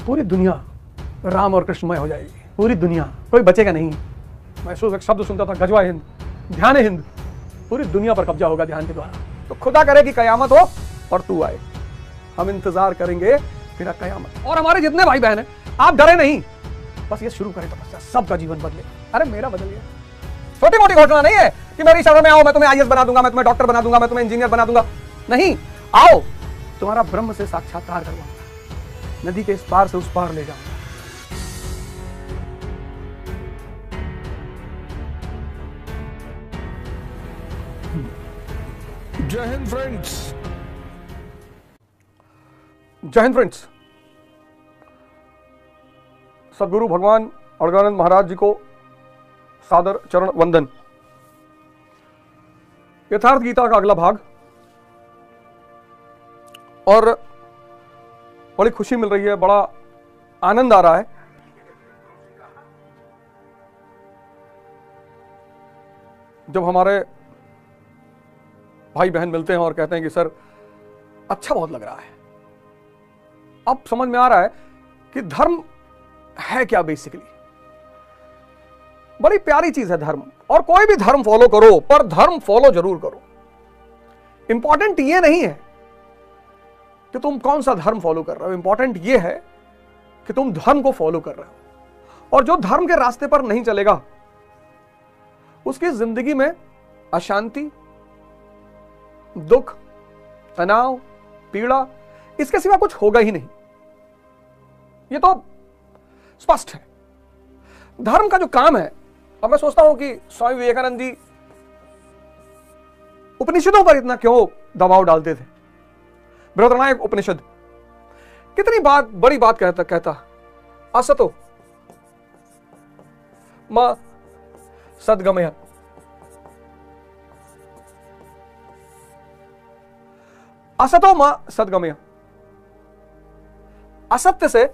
पूरी दुनिया राम और कृष्णमय हो जाएगी, पूरी दुनिया, कोई बचेगा नहीं। मैं एक शब्द सुनता था, गजवा हिंद, ध्यान हिंद, पूरी दुनिया पर कब्जा होगा ध्यान के द्वारा। तो खुदा करे कि कयामत हो और तू आए, हम इंतजार करेंगे तेरा कयामत। और हमारे जितने भाई बहन हैं, आप डरे नहीं, बस ये शुरू करें तपस्या, सबका जीवन बदले। अरे मेरा बदल गया, छोटी मोटी घोषणा नहीं है कि मेरी शरण में आओ, मैं तुम्हें आईएएस बना दूंगा, मैं तुम्हें डॉक्टर बना दूंगा, मैं तुम्हें इंजीनियर बना दूंगा। नहीं, आओ तुम्हारा ब्रह्म से साक्षात्कार करवाऊंगा, नदी के इस पार से उस पार ले जाऊंगा। जय हिंद फ्रेंड्स। जय हिंद फ्रेंड्स। सदगुरु भगवान अड़गानंद महाराज जी को सादर चरण वंदन। यथार्थ गीता का अगला भाग, और बड़ी खुशी मिल रही है, बड़ा आनंद आ रहा है। जब हमारे भाई बहन मिलते हैं और कहते हैं कि सर अच्छा बहुत लग रहा है, अब समझ में आ रहा है कि धर्म है क्या बेसिकली। बड़ी प्यारी चीज है धर्म, और कोई भी धर्म फॉलो करो, पर धर्म फॉलो जरूर करो। इंपॉर्टेंट ये नहीं है कि तुम कौन सा धर्म फॉलो कर रहे हो, इंपॉर्टेंट ये है कि तुम धर्म को फॉलो कर रहे हो। और जो धर्म के रास्ते पर नहीं चलेगा, उसकी जिंदगी में अशांति, दुख, तनाव, पीड़ा, इसके सिवा कुछ होगा ही नहीं। ये तो स्पष्ट है। धर्म का जो काम है, अब मैं सोचता हूं कि स्वामी विवेकानंद जी उपनिषदों पर इतना क्यों दबाव डालते थे। बृहदारण्यक उपनिषद कितनी बात, बड़ी बात कहता असतो मा सद्गमय, असतो मा सद्गमय, असत्य से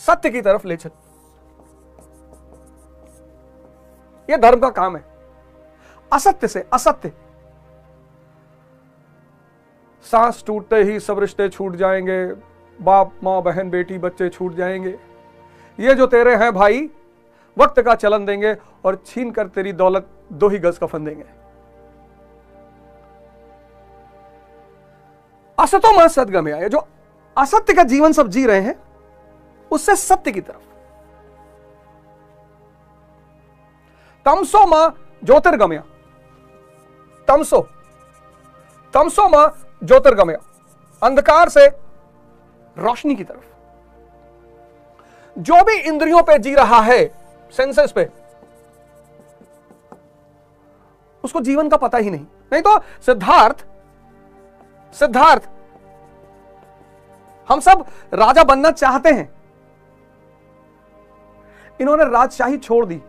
सत्य की तरफ ले चल। यह धर्म का काम है। असत्य से असत्य, सांस टूटते ही सब रिश्ते छूट जाएंगे, बाप मां बहन बेटी बच्चे छूट जाएंगे, ये जो तेरे हैं भाई वक्त का चलन देंगे और छीन कर तेरी दौलत 2 ही गज कफन देंगे। असतो मा सद्गमय, जो असत्य का जीवन सब जी रहे हैं, उससे सत्य की तरफ। तमसो मां ज्योतिर्गमय, तमसो मां ज्योतिर्गमय, अंधकार से रोशनी की तरफ। जो भी इंद्रियों पे जी रहा है, सेंसेस पे, उसको जीवन का पता ही नहीं। नहीं तो सिद्धार्थ हम सब राजा बनना चाहते हैं, इन्होंने राजशाही छोड़ दी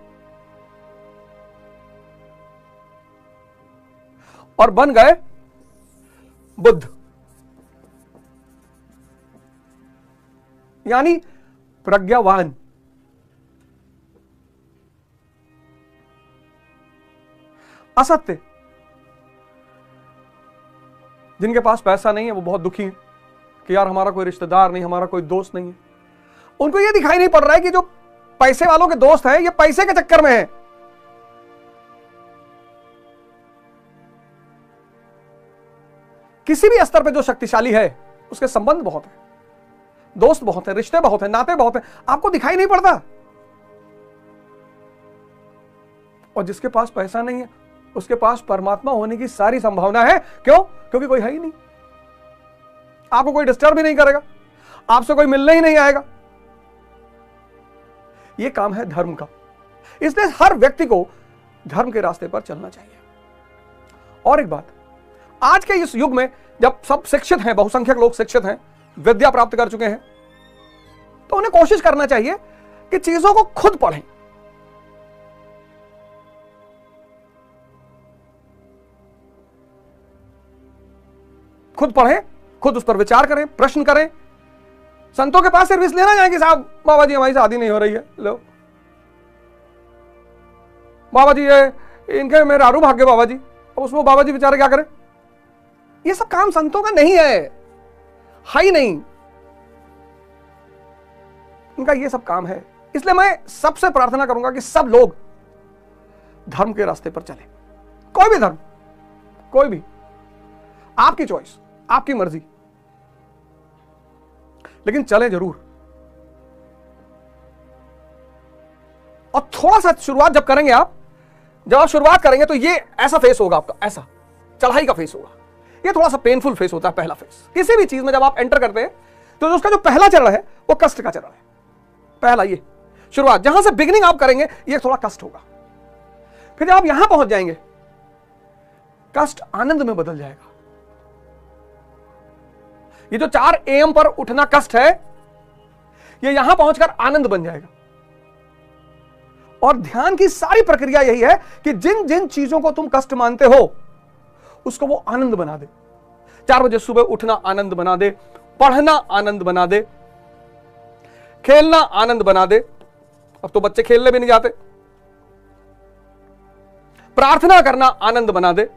और बन गए बुद्ध, यानी प्रज्ञावान। असत्य, जिनके पास पैसा नहीं है वो बहुत दुखी है कि यार हमारा कोई रिश्तेदार नहीं, हमारा कोई दोस्त नहीं है। उनको यह दिखाई नहीं पड़ रहा है कि जो पैसे वालों के दोस्त हैं, ये पैसे के चक्कर में है। किसी भी स्तर पे जो शक्तिशाली है, उसके संबंध बहुत है, दोस्त बहुत है, रिश्ते बहुत है, नाते बहुत है, आपको दिखाई नहीं पड़ता। और जिसके पास पैसा नहीं है, उसके पास परमात्मा होने की सारी संभावना है। क्यों? क्योंकि कोई है ही नहीं, आपको कोई डिस्टर्ब ही नहीं करेगा, आपसे कोई मिलने ही नहीं आएगा। यह काम है धर्म का। इसलिए हर व्यक्ति को धर्म के रास्ते पर चलना चाहिए। और एक बात, आज के इस युग में जब सब शिक्षित हैं, बहुसंख्यक लोग शिक्षित हैं, विद्या प्राप्त कर चुके हैं, तो उन्हें कोशिश करना चाहिए कि चीजों को खुद पढ़ें। खुद पढ़ें, खुद उस पर विचार करें, प्रश्न करें। संतों के पास सर्विस लेना जाए कि साहब बाबा जी हमारी शादी नहीं हो रही है, लो बाबा जी ये इनके मेरे आरू भाग्य बाबा जी, अब उसमें बाबा जी बेचारे क्या करें। ये सब काम संतों का नहीं है ही नहीं, इनका ये सब काम है। इसलिए मैं सबसे प्रार्थना करूंगा कि सब लोग धर्म के रास्ते पर चले, कोई भी धर्म, कोई भी, आपकी चॉइस, आपकी मर्जी, लेकिन चले जरूर। और थोड़ा सा शुरुआत जब करेंगे आप, जब आप शुरुआत करेंगे तो ये ऐसा फेस होगा आपका, ऐसा चढ़ाई का फेस होगा। ये थोड़ा सा पेनफुल फेस होता है, पहला फेस। किसी भी चीज में जब आप एंटर करते हैं तो उसका जो पहला चरण है वो कष्ट का चरण है। पहला ये शुरुआत, जहां से बिगिनिंग आप करेंगे ये थोड़ा कष्ट होगा। फिर जब आप यहां पहुंच जाएंगे, कष्ट आनंद में बदल जाएगा। ये जो 4 AM पर उठना कष्ट है, ये यहां पहुंचकर आनंद बन जाएगा। और ध्यान की सारी प्रक्रिया यही है कि जिन जिन चीजों को तुम कष्ट मानते हो उसको वो आनंद बना दे। 4 बजे सुबह उठना आनंद बना दे, पढ़ना आनंद बना दे, खेलना आनंद बना दे। अब तो बच्चे खेलने भी नहीं जाते। प्रार्थना करना आनंद बना दे।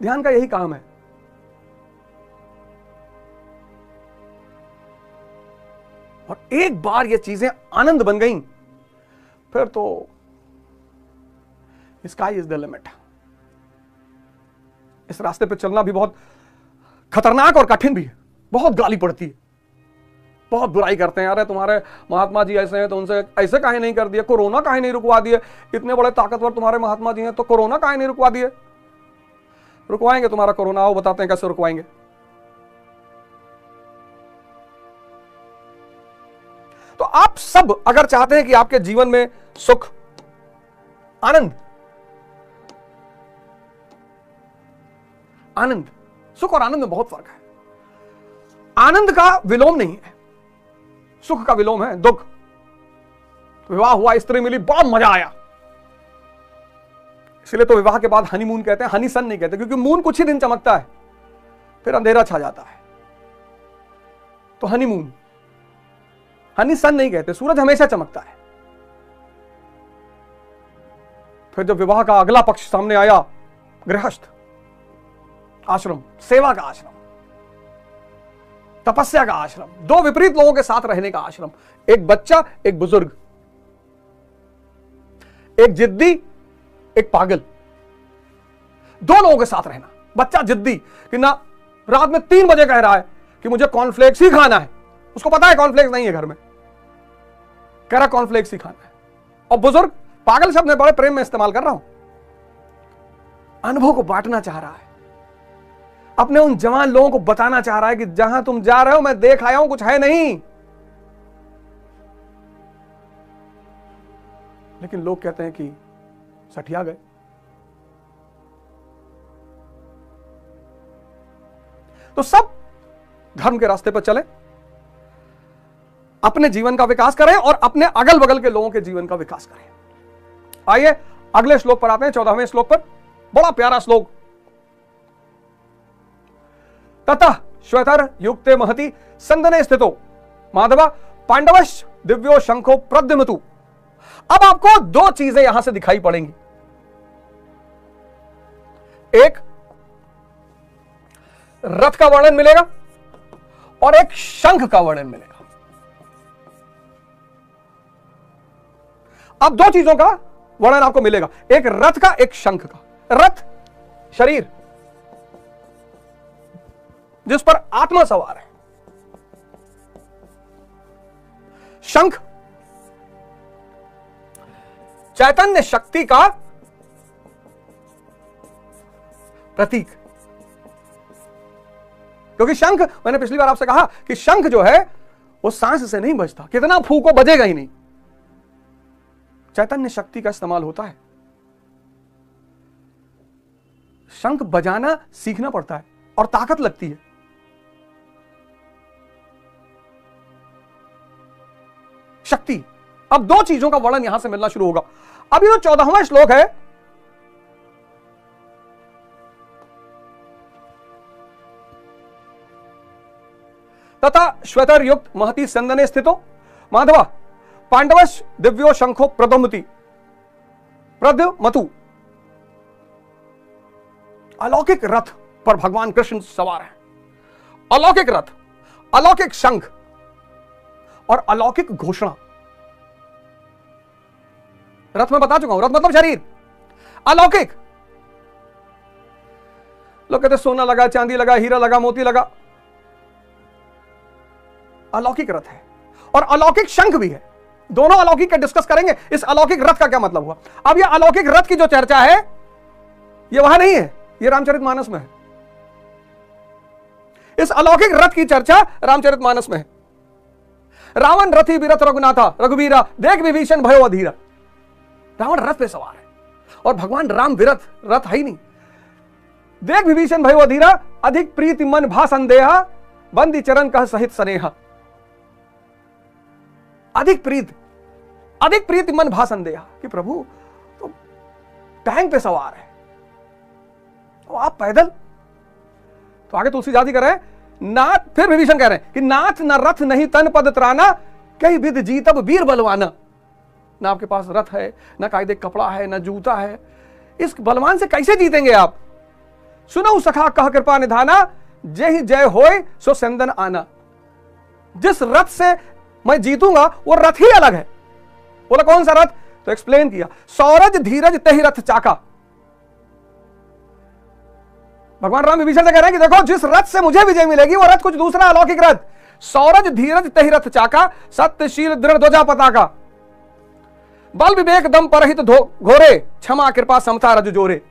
ध्यान का यही काम है। और एक बार ये चीजें आनंद बन गई, फिर तो स्काई इज द लिमिट। इस रास्ते पे चलना भी बहुत खतरनाक और कठिन भी है। बहुत गाली पड़ती है, बहुत बुराई करते हैं, अरे तुम्हारे महात्मा जी ऐसे हैं तो उनसे ऐसे काहे नहीं कर दिया, कोरोना काहे नहीं रुकवा दिए, इतने बड़े ताकतवर तुम्हारे महात्मा जी हैं तो कोरोना काहे नहीं रुकवा दिए। रुकवाएंगे तुम्हारा कोरोना, आओ बताते हैं कैसे रुकवाएंगे। तो आप सब अगर चाहते हैं कि आपके जीवन में सुख, आनंद, आनंद, सुख और आनंद में बहुत फर्क है। आनंद का विलोम नहीं है, सुख का विलोम है दुख। विवाह हुआ, स्त्री मिली, बहुत मजा आया, इसलिए तो विवाह के बाद हनीमून कहते हैं, हनी सन नहीं कहते, क्योंकि मून कुछ ही दिन चमकता है फिर अंधेरा छा जाता है। तो हनीमून, हनी सन नहीं कहते, सूरज हमेशा चमकता है। फिर जब विवाह का अगला पक्ष सामने आया, गृहस्थ आश्रम, सेवा का आश्रम, तपस्या का आश्रम, 2 विपरीत लोगों के साथ रहने का आश्रम, एक बच्चा एक बुजुर्ग, एक जिद्दी एक पागल, 2 लोगों के साथ रहना। बच्चा जिद्दी कि ना, रात में 3 बजे कह रहा है कि मुझे कॉर्नफ्लेक्स ही खाना है, उसको पता है कॉर्नफ्लेक्स नहीं है घर में, कह रहा कॉर्नफ्लेक्स ही खाना है। और बुजुर्ग, पागल शब्द मैं बड़े प्रेम में इस्तेमाल कर रहा हूं, अनुभव को बांटना चाह रहा है, अपने उन जवान लोगों को बताना चाह रहा है कि जहां तुम जा रहे हो मैं देख आया हूं, कुछ है नहीं। लेकिन लोग कहते हैं कि सठिया गए। तो सब धर्म के रास्ते पर चले, अपने जीवन का विकास करें और अपने अगल बगल के लोगों के जीवन का विकास करें। आइए अगले श्लोक पर आते हैं, 14वें श्लोक पर। बड़ा प्यारा श्लोक। ततः श्वेतर युक्ते महति संदने स्थितो माधवा पांडवश दिव्यो शंखो प्रद्युम्नतु। अब आपको 2 चीजें यहां से दिखाई पड़ेंगी, एक रथ का वर्णन मिलेगा और एक शंख का वर्णन मिलेगा। अब 2 चीजों का वर्णन आपको मिलेगा, एक रथ का एक शंख का। रथ शरीर जिस पर आत्मा सवार है, शंख चैतन्य शक्ति का प्रतीक। क्योंकि शंख, मैंने पिछली बार आपसे कहा कि शंख जो है वो सांस से नहीं बजता, कितना फूको बजेगा ही नहीं, चैतन्य शक्ति का इस्तेमाल होता है। शंख बजाना सीखना पड़ता है और ताकत लगती है। शक्ति। अब 2 चीजों का वर्णन यहां से मिलना शुरू होगा। अब ये जो 14वां श्लोक है, तथा श्वेतर युक्त महति संदने स्थितो माधवा पांडवश दिव्यो शंखो प्रद्युम्नति प्रद्युम्नतु। अलौकिक रथ पर भगवान कृष्ण सवार है। अलौकिक रथ, अलौकिक शंख और अलौकिक घोषणा। रथ में बता चुका हूं, रथ मतलब शरीर। अलौकिक, लोग कहते सोना लगा, चांदी लगा, हीरा लगा, मोती लगा। अलौकिक रथ है और अलौकिक शंख भी है। दोनों अलौकिक का डिस्कस करेंगे। इस अलौकिक रथ का क्या मतलब हुआ? अब यह अलौकिक रथ की जो चर्चा है यह वहां नहीं है, यह रामचरितमानस में है। इस अलौकिक रथ की चर्चा रामचरितमानस में है। रावण रथी बिरथ रघुनाथा रघुवीरा, देख विभीषण भयो अधीरा। रावण रथ पे सवार है और भगवान राम विरथ, रथ है ही नहीं। देख विभीषण भयो अधीरा, अधिक प्रीति मन भा संदेहा, बंदी चरण कह सहित स्नेहा। अधिक प्रीति मन भा संदेहा कि प्रभु तो टैंक पे सवार है तो आप पैदल। तो आगे तुलसीदास जी कह रहे हैं, नाथ, फिर विभीषण कह रहे हैं कि नाथ न रथ नहीं तन पद त्राना, कई विध जीतब वीर बलवाना। ना आपके पास रथ है, ना कायदे कपड़ा है, ना जूता है, इस बलवान से कैसे जीतेंगे आप? सुनो सखा कह कृपा निधाना, जय ही जय होय सो संदन आना। जिस रथ से मैं जीतूंगा वो रथ ही अलग है। बोला कौन सा रथ? तो एक्सप्लेन किया, सौरज धीरज तहि रथ चाका। भगवान राम विभीषण से कह रहे हैं कि देखो जिस रथ से मुझे विजय मिलेगी वो रथ कुछ दूसरा अलौकिक रथ। सौरज धीरज तहि रथ चाका, सत्यशील दृढ़ ध्वजा पताका। बल विवेक दम परहित घोरे, क्षमा कृपा समता रज जोरे।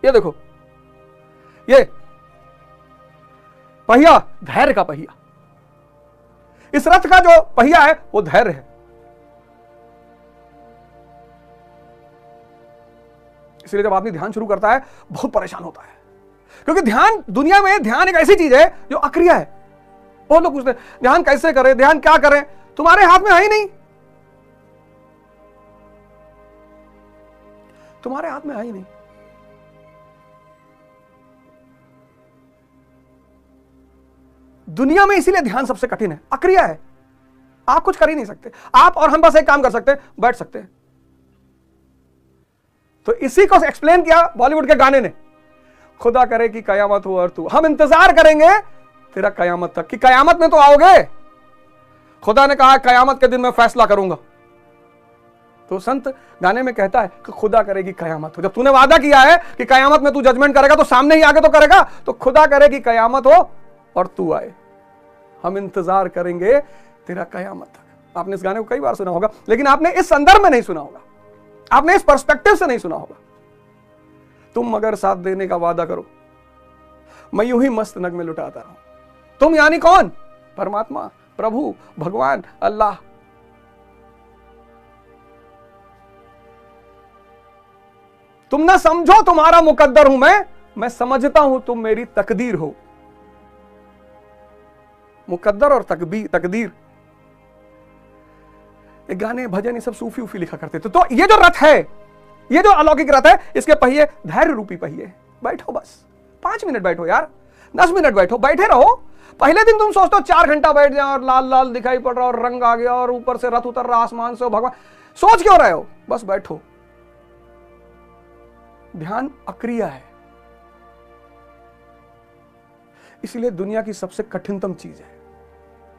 ये देखो, ये पहिया धैर्य का पहिया। इस रथ का जो पहिया है वो धैर्य है। इसलिए जब आदमी ध्यान शुरू करता है बहुत परेशान होता है, क्योंकि ध्यान, दुनिया में ध्यान एक ऐसी चीज है जो अक्रिया है। बहुत लोग पूछते हैं ध्यान कैसे करें, ध्यान क्या करें? तुम्हारे हाथ में है ही नहीं, तुम्हारे हाथ में है ही नहीं। दुनिया में इसीलिए ध्यान सबसे कठिन है, अक्रिया है। आप कुछ कर ही नहीं सकते। आप और हम बस एक काम कर सकते हैं, बैठ सकते हैं। तो इसी को एक्सप्लेन किया बॉलीवुड के गाने ने, खुदा करे कि कयामत हो और तू, हम इंतजार करेंगे तेरा कयामत तक कि कयामत में तो आओगे। खुदा ने कहा कयामत के दिन मैं फैसला करूंगा। तो संत गाने में कहता है कि खुदा करेगी कयामत हो। जब तूने वादा किया है कि कयामत में तू जजमेंट करेगा तो सामने ही आगे तो करेगा। तो खुदा करेगी कयामत हो और तू आए, हम इंतजार करेंगे तेरा कयामत तक। आपने इस गाने को कई बार सुना होगा, लेकिन आपने इस संदर्भ में नहीं सुना होगा, आपने इस पर्सपेक्टिव से नहीं सुना होगा। तुम अगर साथ देने का वादा करो, मैं यूं ही मस्त नग में लुटाता रहूं। तुम यानी कौन? परमात्मा, प्रभु, भगवान, अल्लाह। तुम ना समझो तुम्हारा मुकद्दर हूं मैं समझता हूं तुम मेरी तकदीर हो। मुकद्दर और तकदीर, ये गाने भजन ये सब सूफी उफी लिखा करते थे। तो ये जो रथ है, ये जो अलौकिक रथ है, इसके पहिए धैर्य रूपी पहिए। बैठो बस 5 मिनट बैठो यार, 10 मिनट बैठो, बैठे रहो। पहले दिन तुम सोचते हो 4 घंटा बैठ जाओ और लाल लाल दिखाई पड़ रहा और रंग आ गया और ऊपर से रथ उतर रहा आसमान से, भगवान, सोच क्यों रहे हो? बस बैठो। ध्यान अक्रिया है, इसलिए दुनिया की सबसे कठिनतम चीज है,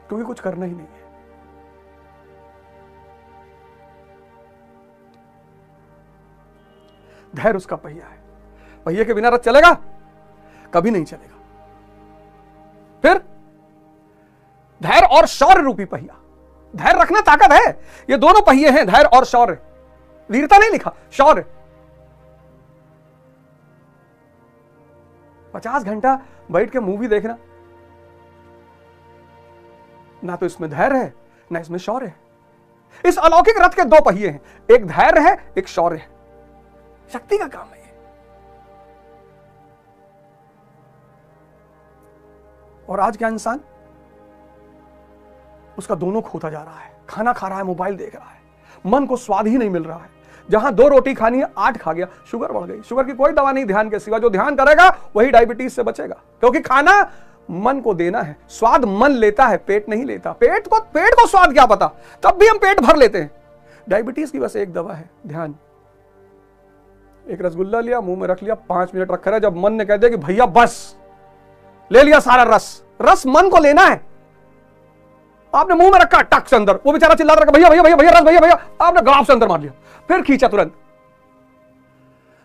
क्योंकि कुछ करना ही नहीं है। धैर्य उसका पहिया है। पहिए के बिना रथ चलेगा? कभी नहीं चलेगा। फिर धैर्य और शौर्य रूपी पहिया। धैर्य रखना ताकत है। ये दोनों पहिए हैं, धैर्य और शौर्य। वीरता नहीं लिखा, शौर्य। 50 घंटा बैठ के मूवी देखना, ना तो इसमें धैर्य है ना इसमें शौर्य है। इस अलौकिक रथ के 2 पहिए हैं, एक धैर्य है, एक शौर्य है। शक्ति का काम है ये। और आज का इंसान उसका दोनों खोता जा रहा है। खाना खा रहा है, मोबाइल देख रहा है, मन को स्वाद ही नहीं मिल रहा है। जहां 2 रोटी खानी है 8 खा गया, शुगर बढ़ गई। शुगर की कोई दवा नहीं ध्यान के सिवा। जो ध्यान करेगा वही डायबिटीज से बचेगा, क्योंकि खाना मन को देना है। स्वाद मन लेता है, पेट नहीं लेता। पेट को स्वाद क्या पता, तब भी हम पेट भर लेते हैं। डायबिटीज की बस एक दवा है, ध्यान। एक रसगुल्ला लिया, मुंह में रख लिया, 5 मिनट रखा रहा। जब मन ने कह दिया कि भैया बस, ले लिया सारा रस। रस मन को लेना है, आपने मुंह में रखा, टक से अंदर। वो बेचारा चिल्ला रहा, भैया भैया भैया भैया रस, भैया भैया, आपने गलाव से अंदर मार लिया, फिर खींचा तुरंत।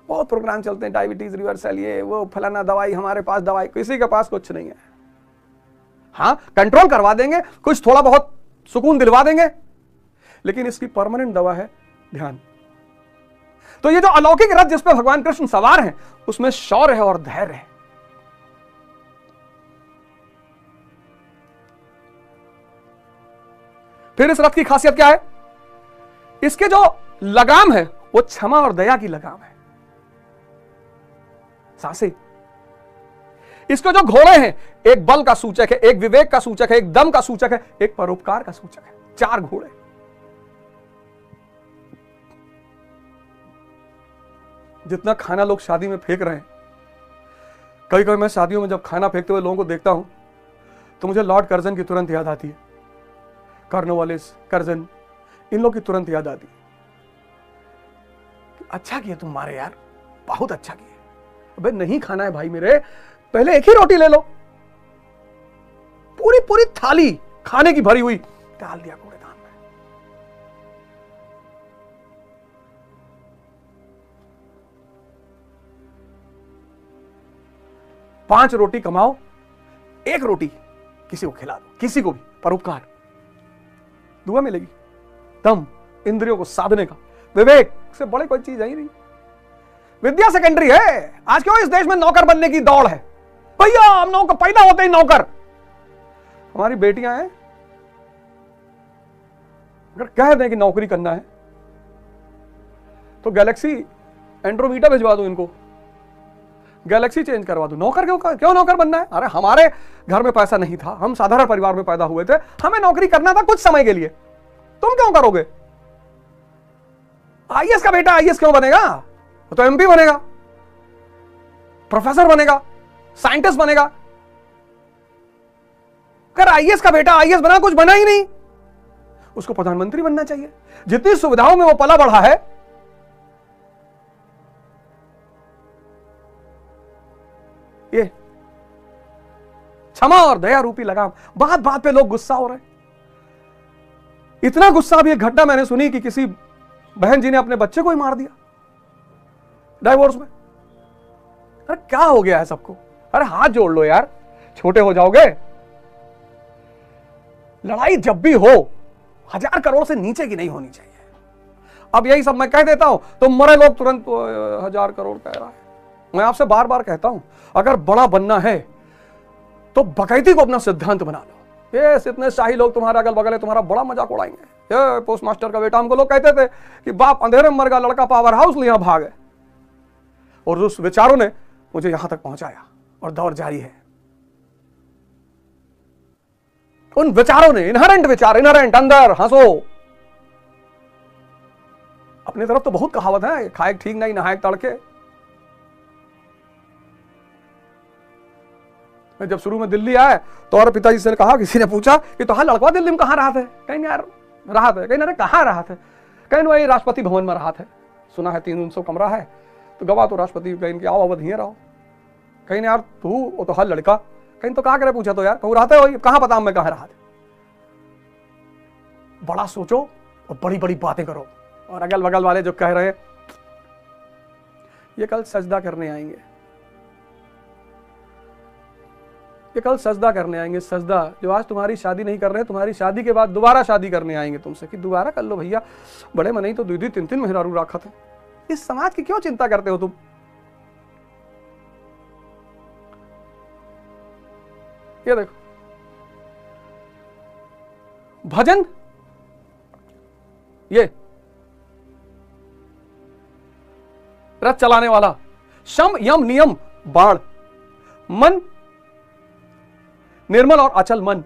बहुत प्रोग्राम चलते हैं, डायबिटीज रिवर्सल, ये वो फलाना दवाई, हमारे पास दवाई, किसी के पास कुछ नहीं है। हाँ, कंट्रोल करवा देंगे, कुछ थोड़ा बहुत सुकून दिलवा देंगे, लेकिन इसकी परमानेंट दवा है ध्यान। तो ये जो अलौकिक रथ जिस पे भगवान कृष्ण सवार हैं, उसमें शौर्य है और धैर्य है। फिर इस रथ की खासियत क्या है? इसके जो लगाम है वो क्षमा और दया की लगाम है। सासे इसके जो घोड़े हैं, एक बल का सूचक है, एक विवेक का सूचक है, एक दम का सूचक है, एक परोपकार का सूचक है। 4 घोड़े। जितना खाना लोग शादी में फेंक रहे हैं, कभी कभी मैं शादियों में जब खाना फेंकते हुए लोगों को देखता हूं तो मुझे लॉर्ड कर्जन की तुरंत याद आती है, कॉर्नवालिस, कर्जन, इन लोग की तुरंत याद आती है। अच्छा किए तुम मारे यार, बहुत अच्छा किए। अबे नहीं खाना है भाई मेरे, पहले एक ही रोटी ले लो। पूरी पूरी थाली खाने की भरी हुई डाल दिया कूड़ेदान में। पांच रोटी कमाओ, एक रोटी किसी को खिला दो, किसी को भी, परोपकार, दुआ मिलेगी। दम, इंद्रियों को साधने का, विवेक से बड़े कोई चीज है ही नहीं। विद्या सेकेंडरी है। आज क्यों इस देश में नौकर बनने की दौड़ है? भैया हम लोगों को पैदा होते ही नौकर। हमारी बेटियां हैं, अगर कह दें कि नौकरी करना है तो गैलेक्सी एंड्रोमीटा भिजवा दो, इनको गैलेक्सी चेंज करवा दो। नौकर क्यों नौकर बनना है? अरे हमारे घर में पैसा नहीं था, हम साधारण परिवार में पैदा हुए थे, हमें नौकरी करना था कुछ समय के लिए, तुम क्यों करोगे? आईएएस का बेटा आईएएस क्यों बनेगा? वो तो एमपी बनेगा, प्रोफेसर बनेगा, साइंटिस्ट बनेगा। अगर आईएएस का बेटा आईएएस बना, कुछ बना ही नहीं, उसको प्रधानमंत्री बनना चाहिए। जितनी सुविधाओं में वो पला बढ़ा है, ये क्षमा और दया रूपी लगाम। बात बात पे लोग गुस्सा हो रहे हैं। इतना गुस्सा, अब ये घटना मैंने सुनी कि किसी बहन जी ने अपने बच्चे को ही मार दिया डाइवोर्स में। अरे क्या हो गया है सबको? अरे हाथ जोड़ लो यार, छोटे हो जाओगे। लड़ाई जब भी हो 1000 करोड़ से नीचे की नहीं होनी चाहिए। अब यही सब मैं कह देता हूं तो मरे लोग तुरंत 1000 करोड़ कह रहा है। मैं आपसे बार बार कहता हूं, अगर बड़ा बनना है तो बकैती को अपना सिद्धांत बना लो। ये इतने शाही लोग तुम्हारे अगल बगल है, तुम्हारा बड़ा मजाक उड़ाएंगे। ये पोस्ट मास्टर का बेटा, हमको लोग कहते थे कि बाप अंधेरे में मर गया, लड़का पावर हाउस ले यहां भागे, और उस विचारों ने मुझे यहां तक पहुंचाया और दौर जारी है। उन विचारों ने, इनहेरेंट विचार, इनहेरेंट अंदर हंसो। अपनी तरफ तो बहुत कहावत है, खाए ठीक नहीं नहाए तड़के। मैं जब शुरू में दिल्ली आया तो और पिताजी से कहा, किसी ने पूछा कि तो हाँ लड़का दिल्ली में कहां रहा थे? कहीं यार रहा थे, कहीं अरे कहां रहा थे? कहीं वही राष्ट्रपति भवन में रहा थे, सुना है 300 कमरा है, तो गवा तो राष्ट्रपति कहीं आओ अवध ही रहो। कहीं यार तू वो तो हर लड़का, कहीं तो कहा करे, पूछा तो यार कहूँ रहते हो, कहां पता मैं कहां रहा थे। बड़ा सोचो और बड़ी बड़ी बातें करो। और अगल बगल वाले जो कह रहे हैं ये कल सजदा करने आएंगे, ये कल सजदा करने आएंगे। सजदा जो आज तुम्हारी शादी नहीं कर रहे, तुम्हारी शादी के बाद दोबारा शादी करने आएंगे तुमसे कि दोबारा कर लो भैया, बड़े में नहीं तो 2-2 3-3 मेहरारू रखा थे। इस समाज की क्यों चिंता करते हो तुम? ये देखो भजन, ये रथ चलाने वाला, शम यम नियम बाण, मन निर्मल और अचल मन,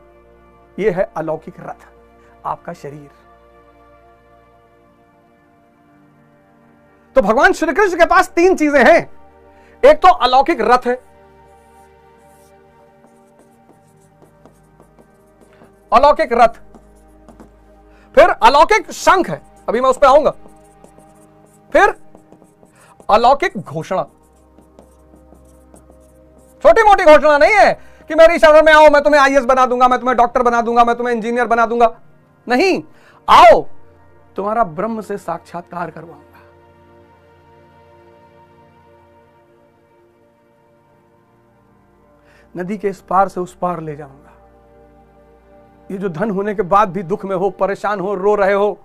ये है अलौकिक रथ, आपका शरीर। तो भगवान श्री कृष्ण के पास 3 चीजें हैं। एक तो अलौकिक रथ है, अलौकिक रथ, फिर अलौकिक शंख है, अभी मैं उस पर आऊंगा, फिर अलौकिक घोषणा, छोटी मोटी घोषणा नहीं है कि मेरी शरण में आओ, मैं तुम्हें आईएएस बना दूंगा, मैं तुम्हें डॉक्टर बना दूंगा, मैं तुम्हें इंजीनियर बना दूंगा। नहीं, आओ तुम्हारा ब्रह्म से साक्षात्कार करवाऊंगा। नदी के इस पार से उस पार ले जाऊंगा। ये जो धन होने के बाद भी दुख में हो, परेशान हो, रो रहे हो,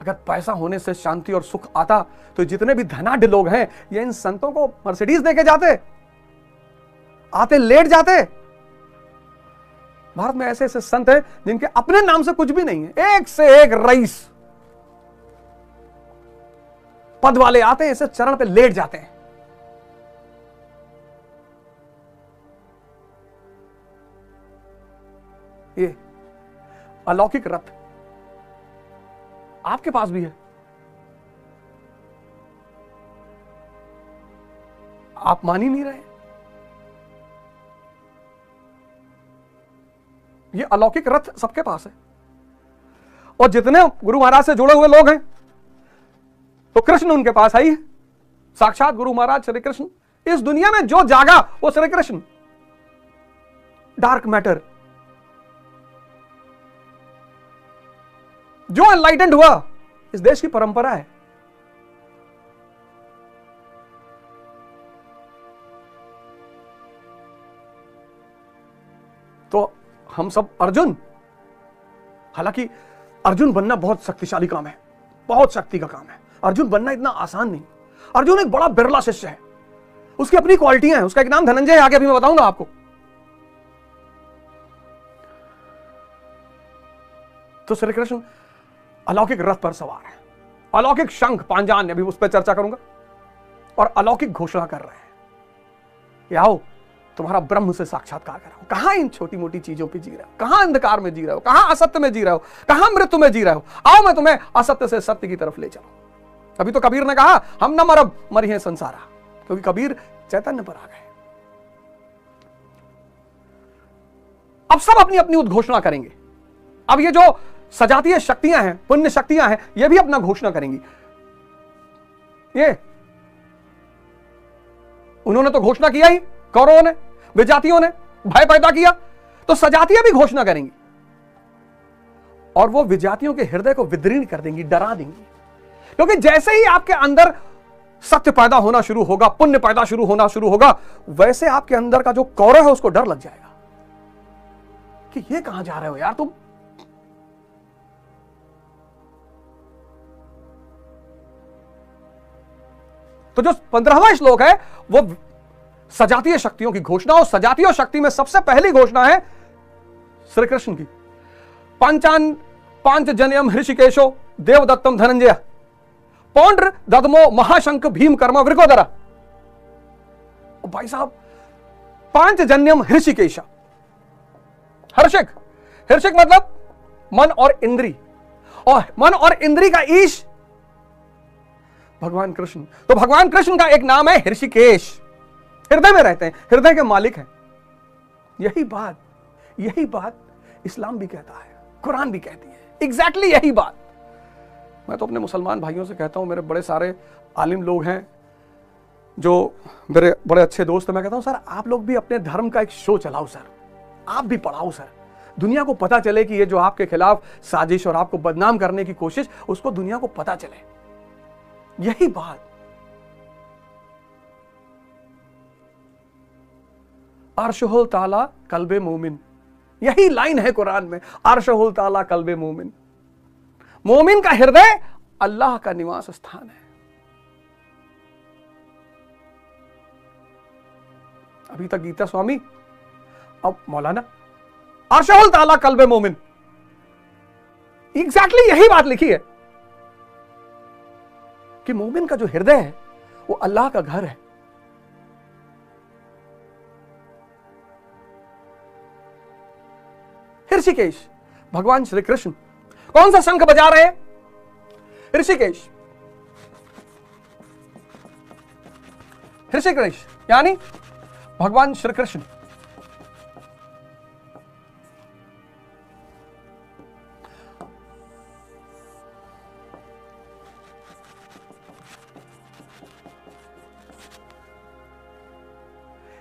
अगर पैसा होने से शांति और सुख आता तो जितने भी धनाढ्य लोग हैं ये इन संतों को मर्सिडीज देके जाते, आते लेट जाते। भारत में ऐसे ऐसे संत हैं जिनके अपने नाम से कुछ भी नहीं है, एक से एक रईस पद वाले आते हैं, ऐसे चरण पे लेट जाते हैं। ये अलौकिक रथ आपके पास भी है, आप मान ही नहीं रहे। ये अलौकिक रथ सबके पास है। और जितने गुरु महाराज से जुड़े हुए लोग हैं तो कृष्ण उनके पास आई है, साक्षात गुरु महाराज श्री कृष्ण। इस दुनिया में जो जागा वो श्री कृष्ण, डार्क मैटर। जो एनलाइटेंड हुआ, इस देश की परंपरा है। तो हम सब अर्जुन, हालांकि अर्जुन बनना बहुत शक्तिशाली काम है, बहुत शक्ति का काम है। अर्जुन बनना इतना आसान नहीं। अर्जुन एक बड़ा बिरला शिष्य है, उसकी अपनी क्वालिटियां हैं। उसका एक नाम धनंजय है, आगे अभी मैं बताऊंगा आपको। तो श्री कृष्ण अलौकिक रथ पर सवार है, अलौकिक शंख पांजान्य, अभी उस पर चर्चा करूंगा, और अलौकिक घोषणा कर रहे हैं कि आओ तुम्हारा ब्रह्म से साक्षात्कार कराओ। कहां इन छोटी मोटी चीजों पे जी रहे हो, कहां अंधकार में जी रहे हो, कहां असत्य में जी रहे हो, कहां मृत्यु में जी रहे हो। आओ मैं तुम्हें असत्य से सत्य की तरफ ले चलूं। अभी तो कबीर ने कहा हम न मरब मरी है संसारा, क्योंकि कबीर चैतन्य पर आ गए। अब सब अपनी अपनी उद्घोषणा करेंगे। अब ये जो सजातीय शक्तियां हैं, पुण्य शक्तियां हैं, ये भी अपना घोषणा करेंगी। ये उन्होंने तो घोषणा किया ही, कौरवों ने, विजातियों ने भय पैदा किया, तो सजातियां भी घोषणा करेंगी। और वो विजातियों के हृदय को विदीर्ण कर देंगी, डरा देंगी। क्योंकि जैसे ही आपके अंदर सत्य पैदा होना शुरू होगा, पुण्य पैदा होना शुरू होगा, वैसे आपके अंदर का जो कौरव है उसको डर लग जाएगा कि ये कहां जा रहे हो यार तुम। तो जो 15वां श्लोक है वो सजातीय शक्तियों की घोषणा, और सजातीय शक्ति में सबसे पहली घोषणा है श्री कृष्ण की। पांचजन्यम हृषिकेशो देवदत्तम धनंजय पौंड्र ददमो महाशंक भीम कर्म वृकोदरा। भाई साहब, पांचजन्यम हृषिकेश, हर्षिक, हर्षिक मतलब मन और इंद्री, और मन और इंद्री का ईश भगवान कृष्ण। तो भगवान कृष्ण का एक नाम है हृषिकेश, हृदय में रहते हैं, हृदय के मालिक हैं। यही बात इस्लाम भी कहता है, कुरान भी कहती है, एग्जैक्टली यही बात। मैं तो अपने मुसलमान भाइयों से कहता हूं, मेरे बड़े सारे आलिम लोग हैं जो मेरे बड़े अच्छे दोस्त हैं, मैं कहता हूं सर आप लोग भी अपने धर्म का एक शो चलाओ सर, आप भी पढ़ाओ सर, दुनिया को पता चले कि ये जो आपके खिलाफ साजिश और आपको बदनाम करने की कोशिश, उसको दुनिया को पता चले। यही बात। अर्शहुल ताला कल्बे मोमिन, यही लाइन है कुरान में, अर्शहुल ताला कल्बे मोमिन। मोमिन का हृदय अल्लाह का निवास स्थान है। अभी तक गीता स्वामी, अब मौलाना। अर्शहुल ताला कल्बे मोमिन, एग्जैक्टली यही बात लिखी है कि मोमिन का जो हृदय है वो अल्लाह का घर है। ऋषिकेश, भगवान श्री कृष्ण कौन सा शंख बजा रहे हैं? ऋषिकेश, ऋषिकेश यानी भगवान श्री कृष्ण।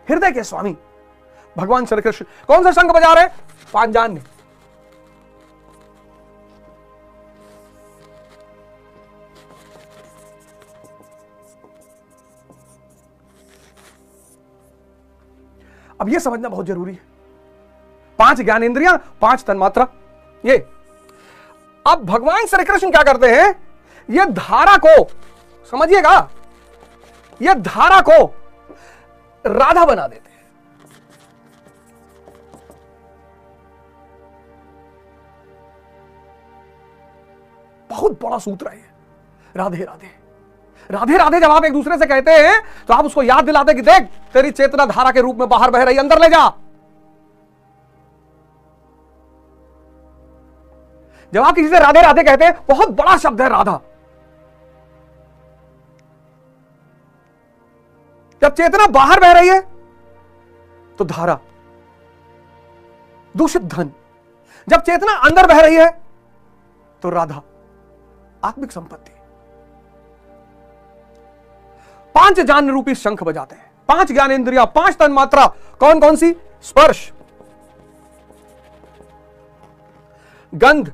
हृदय के स्वामी भगवान श्री कृष्ण कौन सा शंख बजा रहे? पांचजान ने। अब यह समझना बहुत जरूरी है, 5 ज्ञानेंद्रियां, 5 तन्मात्रा। ये अब भगवान श्री कृष्ण क्या करते हैं, यह धारा को समझिएगा, यह धारा को राधा बना देते हैं। बहुत बड़ा सूत्र है। राधे राधे राधे राधे जब आप एक दूसरे से कहते हैं तो आप उसको याद दिलाते कि देख तेरी चेतना धारा के रूप में बाहर बह रही, अंदर ले जा। जब आप किसी से राधे राधे कहते हैं, बहुत बड़ा शब्द है राधा। जब चेतना बाहर बह रही है तो धारा, दूषित धन। जब चेतना अंदर बह रही है तो राधा, आत्मिक संपत्ति। 5 ज्ञान रूपी शंख बजाते हैं, 5 ज्ञानेंद्रियां, 5 तन्मात्रा। कौन कौन सी? स्पर्श, गंध,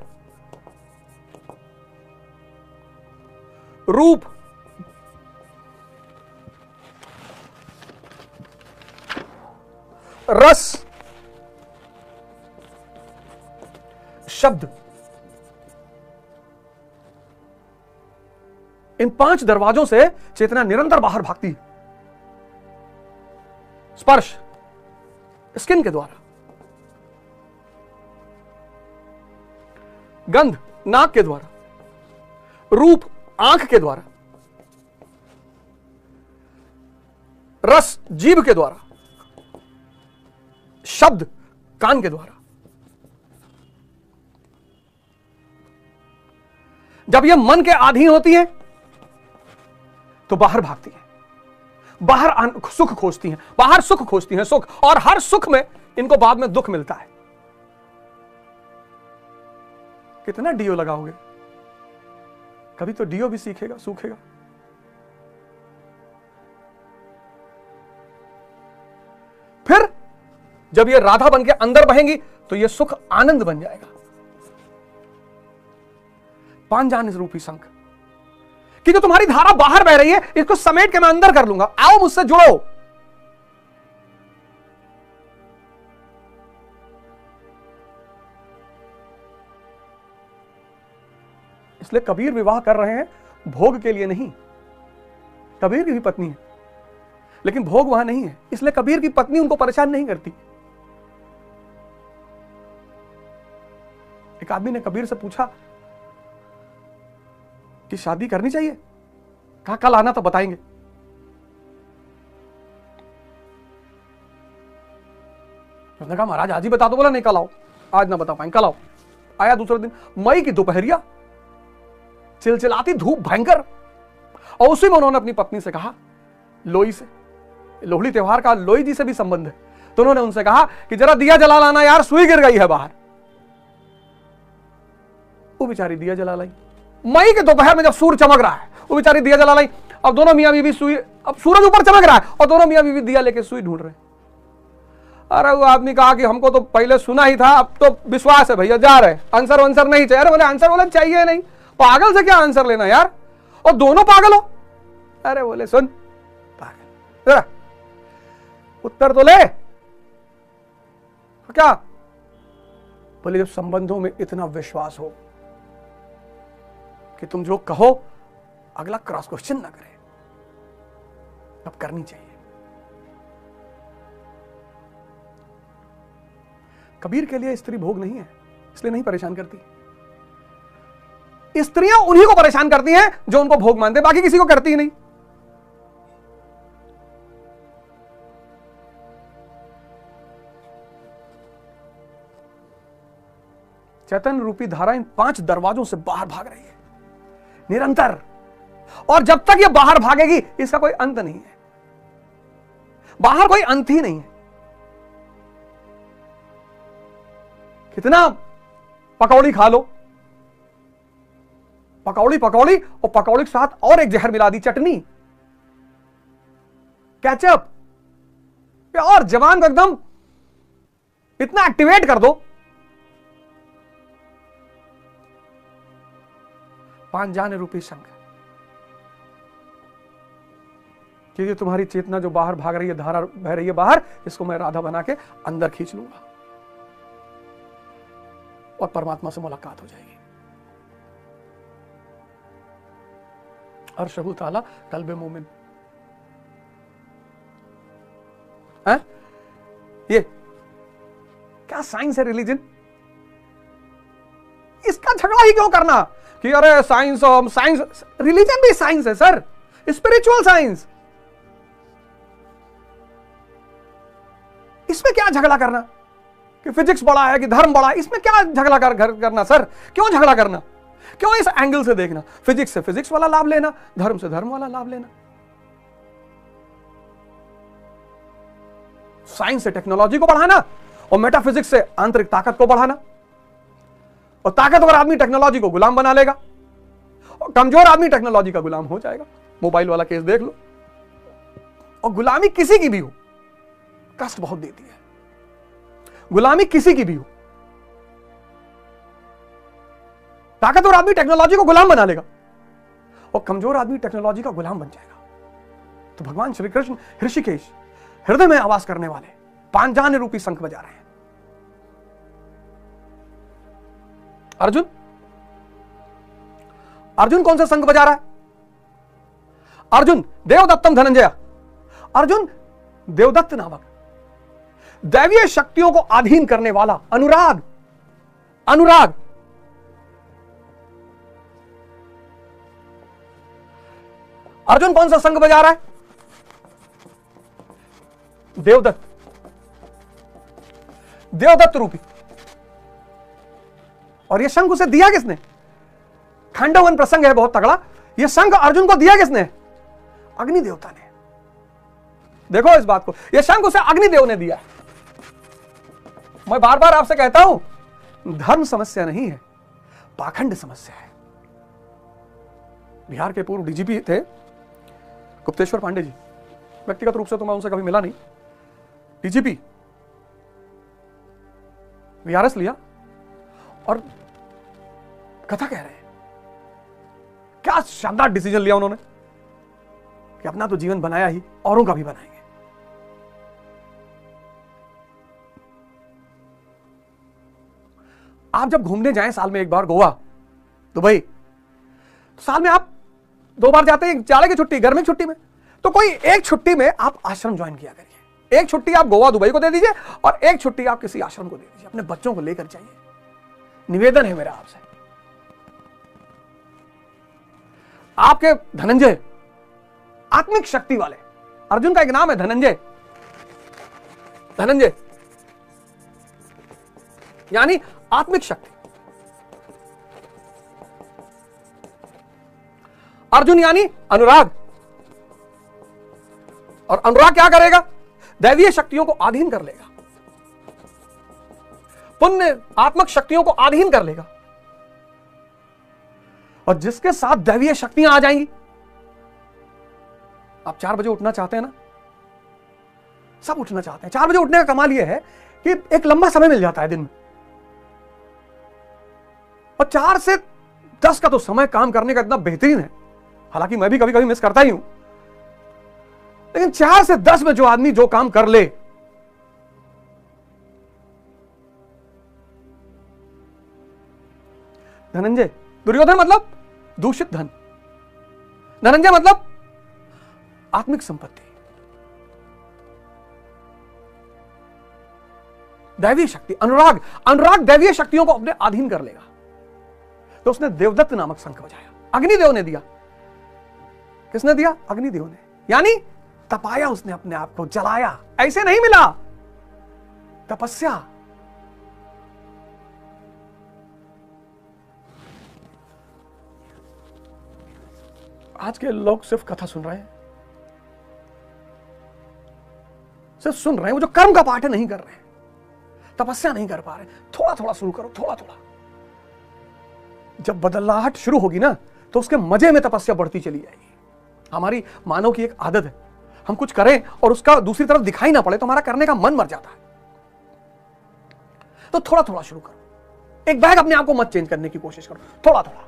रूप, रस, शब्द। इन 5 दरवाजों से चेतना निरंतर बाहर भागती है। स्पर्श स्किन के द्वारा, गंध नाक के द्वारा, रूप आंख के द्वारा, रस जीभ के द्वारा, शब्द कान के द्वारा। जब यह मन के अधीन होती है तो बाहर भागती है, बाहर सुख खोजती हैं, बाहर सुख खोजती हैं, सुख। और हर सुख में इनको बाद में दुख मिलता है। कितना डीओ लगाओगे, कभी तो डीओ भी सीखेगा, सूखेगा। फिर जब ये राधा बन के अंदर बहेंगी तो ये सुख आनंद बन जाएगा। पांचजान रूपी शंख कि जो तुम्हारी धारा बाहर बह रही है, इसको समेट के मैं अंदर कर लूंगा। आओ मुझसे जुड़ो। इसलिए कबीर विवाह कर रहे हैं भोग के लिए नहीं। कबीर की भी पत्नी है लेकिन भोग वहां नहीं है, इसलिए कबीर की पत्नी उनको परेशान नहीं करती। एक आदमी ने कबीर से पूछा कि शादी करनी चाहिए? कहा कल आना तो बताएंगे। उसने कहा महाराज आज ही बता दो। बोला नहीं कल आओ, आज ना बता पाएंगे, कल आओ। आया दूसरे दिन, मई की दोपहरिया, चिलचिलाती धूप भयंकर। और उसी में उन्होंने अपनी पत्नी से कहा, लोई से, लोहड़ी त्योहार का लोई जी से भी संबंध है, तो उन्होंने उनसे कहा कि जरा दिया जला लाना यार, सुई गिर गई है बाहर। वो बेचारी दिया जला लाई। मई के दोपहर में जब सूर्य चमक रहा है, वो बेचारी दिया जला लाई। अब दोनों मियां बीवी सुई, अब सूरज ऊपर चमक रहा है और दोनों मियां बीवी दिया लेके सुई ढूंढ रहे हैं। अरे वो आदमी कहा कि हमको तो पहले सुना ही था, अब तो विश्वास है भैया, जा रहे, आंसर वंसर नहीं चाहिए। अरे बोले आंसर बोले चाहिए नहीं, पागल से क्या आंसर लेना यार, और दोनों पागल हो। अरे बोले सुन पागल, जरा उत्तर तो ले। क्या बोले, जब संबंधों में इतना विश्वास हो कि तुम जो कहो अगला क्रॉस क्वेश्चन ना करे, तब करनी चाहिए। कबीर के लिए स्त्री भोग नहीं है, इसलिए नहीं परेशान करती। स्त्रियां उन्हीं को परेशान करती हैं जो उनको भोग मानते, बाकी किसी को करती ही नहीं। चैतन्य रूपी धारा इन 5 दरवाजों से बाहर भाग रही है निरंतर, और जब तक ये बाहर भागेगी इसका कोई अंत नहीं है। बाहर कोई अंत ही नहीं है। कितना पकौड़ी खा लो, पकौड़ी पकौड़ी, और पकौड़ी के साथ और एक जहर मिला दी, चटनी, केचप। और जवान को एकदम इतना एक्टिवेट कर दो। 5 जाने रूपी शंख, क्योंकि तुम्हारी चेतना जो बाहर भाग रही है, धारा बह रही है बाहर, इसको मैं राधा बना के अंदर खींच लूंगा और परमात्मा से मुलाकात हो जाएगी। अर्शहु ताला कल्बे मोमिन। ये क्या साइंस है रिलीजन? इसका झगड़ा ही क्यों करना कि अरे साइंस रिलीजन भी साइंस है सर, स्पिरिचुअल साइंस। इसमें क्या झगड़ा करना कि फिजिक्स बड़ा है कि धर्म बड़ा है? इसमें क्या झगड़ा करना सर? क्यों झगड़ा करना? क्यों इस एंगल से देखना? फिजिक्स से फिजिक्स वाला लाभ लेना, धर्म से धर्म वाला लाभ लेना, साइंस से टेक्नोलॉजी को बढ़ाना और मेटाफिजिक्स से आंतरिक ताकत को बढ़ाना। और ताकतवर आदमी टेक्नोलॉजी को गुलाम बना लेगा और कमजोर आदमी टेक्नोलॉजी का गुलाम हो जाएगा। मोबाइल वाला केस देख लो। और गुलामी किसी की भी हो, कष्ट बहुत देती है। गुलामी किसी की भी हो, ताकतवर आदमी टेक्नोलॉजी को गुलाम बना लेगा और कमजोर आदमी टेक्नोलॉजी का गुलाम बन जाएगा। तो भगवान श्री कृष्ण ऋषिकेश हृदय में आवास करने वाले 5 जाने रूपी शंख बजा रहे हैं। अर्जुन कौन सा शंख बजा रहा है? अर्जुन देवदत्तम धनंजय। अर्जुन देवदत्त नामक दैवीय शक्तियों को अधीन करने वाला अनुराग। अर्जुन कौन सा शंख बजा रहा है? देवदत्त रूपी। और यह शंख उसे दिया किसने? खांडवन प्रसंग है बहुत तगड़ा। यह शंख अर्जुन को दिया किसने? अग्नि देवता ने। देखो इस बात को, यह शंख उसे अग्निदेव ने दिया। मैं बार बार आपसे कहता हूं, धर्म समस्या नहीं है, पाखंड समस्या है। बिहार के पूर्व डीजीपी थे गुप्तेश्वर पांडे जी। व्यक्तिगत रूप से तो मैं उनसे कभी मिला नहीं। डीजीपी वीआरएस लिया और कथा कह रहे हैं। क्या शानदार डिसीजन लिया उन्होंने कि अपना तो जीवन बनाया ही, औरों का भी बनाएंगे। आप जब घूमने जाएं साल में एक बार गोवा, दुबई, तो साल में आप 2 बार जाते हैं, जाड़े की छुट्टी, गर्मी की छुट्टी में। तो कोई एक छुट्टी में आप आश्रम ज्वाइन किया करिए। एक छुट्टी आप गोवा दुबई को दे दीजिए और एक छुट्टी आप किसी आश्रम को दे दीजिए। अपने बच्चों को लेकर जाइए। निवेदन है मेरा आपसे। आपके धनंजय आत्मिक शक्ति वाले, अर्जुन का एक नाम है धनंजय। धनंजय यानी आत्मिक शक्ति। अर्जुन यानी अनुराग। और अनुराग क्या करेगा? दैवीय शक्तियों को अधीन कर लेगा, पुण्य आत्मक शक्तियों को अधीन कर लेगा। और जिसके साथ दैवीय शक्तियां आ जाएंगी, आप 4 बजे उठना चाहते हैं ना, सब उठना चाहते हैं। 4 बजे उठने का कमाल यह है कि एक लंबा समय मिल जाता है दिन में। और 4 से 10 का तो समय काम करने का इतना बेहतरीन है। हालांकि मैं भी कभी कभी मिस करता ही हूं, लेकिन 4 से 10 में जो आदमी जो काम कर ले, धनंजय, दुर्योधन मतलब दूषित धन, धनंजय मतलब आत्मिक संपत्ति, दैवीय शक्ति, अनुराग। अनुराग दैवीय शक्तियों को अपने अधीन कर लेगा। तो उसने देवदत्त नामक शंख बजाया। अग्निदेव ने दिया। किसने दिया? अग्निदेव ने। यानी तपाया उसने अपने आप को, जलाया। ऐसे नहीं मिला, तपस्या। आज के लोग सिर्फ कथा सुन रहे हैं, सिर्फ सुन रहे हैं। वो जो कर्म का पाठ है नहीं कर रहे हैं, तपस्या नहीं कर पा रहे। थोड़ा थोड़ा शुरू करो, थोड़ा थोड़ा। जब बदलाहट शुरू होगी ना, तो उसके मजे में तपस्या बढ़ती चली जाएगी। हमारी मानव की एक आदत है, हम कुछ करें और उसका दूसरी तरफ दिखाई ना पड़े तो हमारा करने का मन मर जाता है। तो थोड़ा थोड़ा शुरू करो। एक बैग अपने आप को मत चेंज करने की कोशिश करो, थोड़ा थोड़ा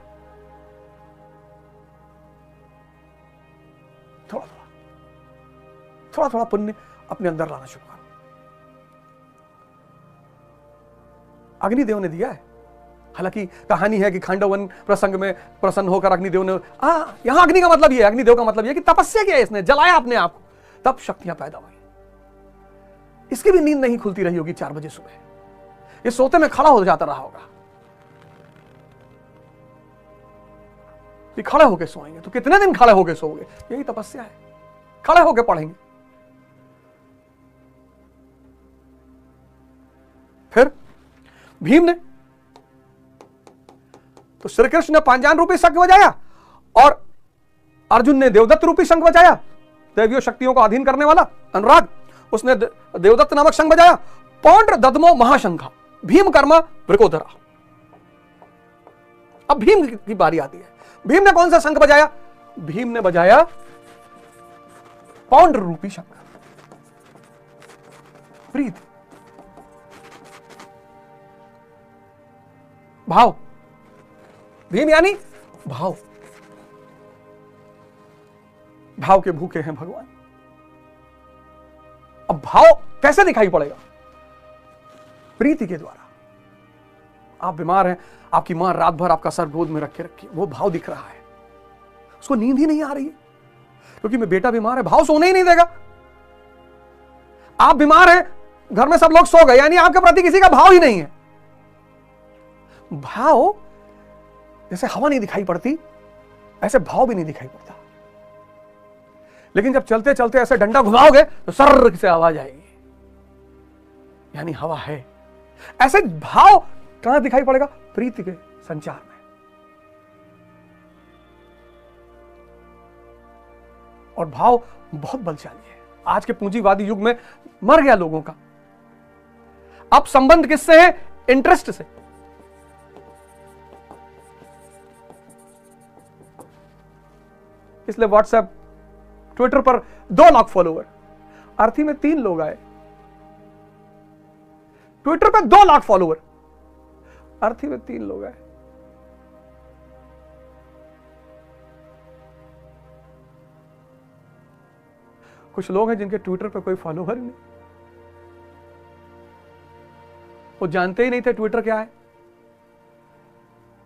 थोड़ा थोड़ा थोड़ा थोड़ा पुण्य अपने अंदर लाना शुरू करो। अग्निदेव ने दिया है। हालांकि कहानी है कि खांडवन प्रसंग में प्रसन्न होकर अग्निदेव ने, यहां अग्नि का मतलब यह है, अग्निदेव का मतलब यह कि तपस्या किया इसने, जलाया अपने आप को, तब शक्तियां पैदा हुई। इसकी भी नींद नहीं खुलती रही होगी 4 बजे सुबह, ये सोते में खड़ा हो जाता रहा होगा। खड़े होकर सोएंगे तो कितने दिन खड़े होकर सोओगे? यही तपस्या है, खड़े होकर पढ़ेंगे। फिर भीम ने तो श्री कृष्ण ने पांजान रूपी शंख बजाया और अर्जुन ने देवदत्त रूपी शंख बजाया, दैवीय शक्तियों को अधीन करने वाला अनुराग, उसने देवदत्त नामक शंख बजाया। पौंड्र ददमो महाशंखा भीम कर्मा वृकोदरा। अब भीम की बारी आती है। भीम ने कौन सा शंख बजाया? भीम ने बजाया पौंड्र रूपी शंख, प्रीति, भाव। भीम यानी भाव, भाव के भूखे हैं भगवान। अब भाव कैसे दिखाई पड़ेगा? प्रीति के द्वारा। आप बीमार हैं, आपकी मां रात भर आपका सर गोद में रखे रखी, वो भाव दिख रहा है, उसको नींद ही नहीं आ रही है क्योंकि मेरा बेटा बीमार है, भाव सोने ही नहीं देगा। आप बीमार हैं, घर में सब लोग सो गए, यानी आपके प्रति किसी का भाव ही नहीं है। भाव जैसे हवा नहीं दिखाई पड़ती, ऐसे भाव भी नहीं दिखाई पड़ता। लेकिन जब चलते चलते ऐसे डंडा घुमाओगे तो सर्र से आवाज आएगी, यानी हवा है। ऐसे भाव कहां दिखाई पड़ेगा? प्रीति के संचार में। और भाव बहुत बलशाली है। आज के पूंजीवादी युग में मर गया लोगों का। अब संबंध किससे है? इंटरेस्ट से। इसलिए व्हाट्सएप, ट्विटर पर 2 लाख फॉलोवर, अर्थी में 3 लोग आए। ट्विटर पर 2 लाख फॉलोवर, अर्थी में 3 लोग आए। कुछ लोग हैं जिनके ट्विटर पर कोई फॉलोवर ही नहीं, वो जानते ही नहीं थे ट्विटर क्या है।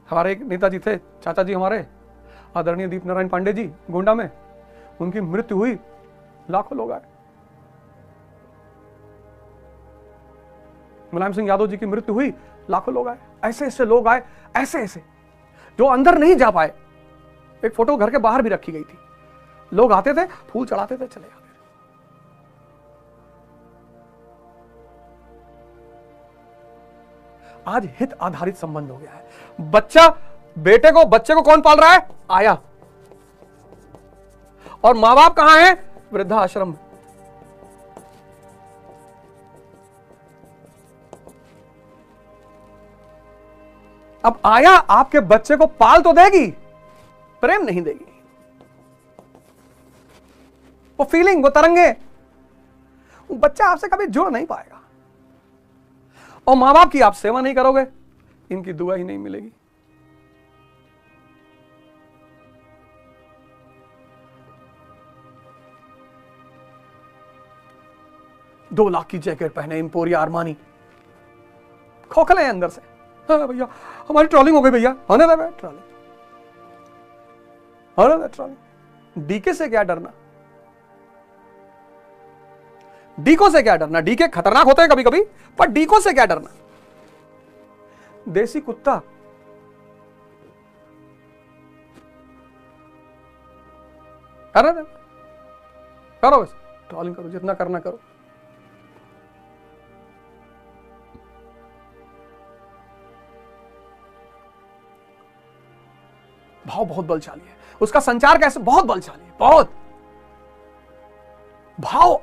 हमारे एक नेताजी थे, चाचा जी हमारे, आदरणीय दीप नारायण पांडे जी, गोंडा में, उनकी मृत्यु हुई, लाखों लोग आए। मुलायम सिंह यादव जी की मृत्यु हुई, लाखों लोग आए। ऐसे ऐसे लोग आए, ऐसे ऐसे जो अंदर नहीं जा पाए। एक फोटो घर के बाहर भी रखी गई थी, लोग आते थे, फूल चढ़ाते थे, चले जाते थे। आज हित आधारित संबंध हो गया है। बच्चे को कौन पाल रहा है? आया। और मां बाप कहां है? वृद्धाश्रम में। अब आया आपके बच्चे को पाल तो देगी, प्रेम नहीं देगी। वो फीलिंग, वो तरंगे, वो बच्चा आपसे कभी जुड़ नहीं पाएगा। और मां बाप की आप सेवा नहीं करोगे, इनकी दुआ ही नहीं मिलेगी। $2 लाख की जैकेट पहने, एम्पोरिया, अरमानी, खोखले हैं अंदर से। हाँ भैया हमारी ट्रॉलिंग हो गई भैया, होने दे ट्रॉलिंग, होने दे ट्रॉलिंग। डीके से क्या डरना? डीको से क्या डरना? डीके खतरनाक होते हैं कभी कभी, पर डीको से क्या डरना? देसी कुत्ता, करो बस, ट्रॉलिंग करो, जितना करना करो। भाव बहुत बलशाली है, उसका संचार कैसे? बहुत बलशाली है, बहुत भाव।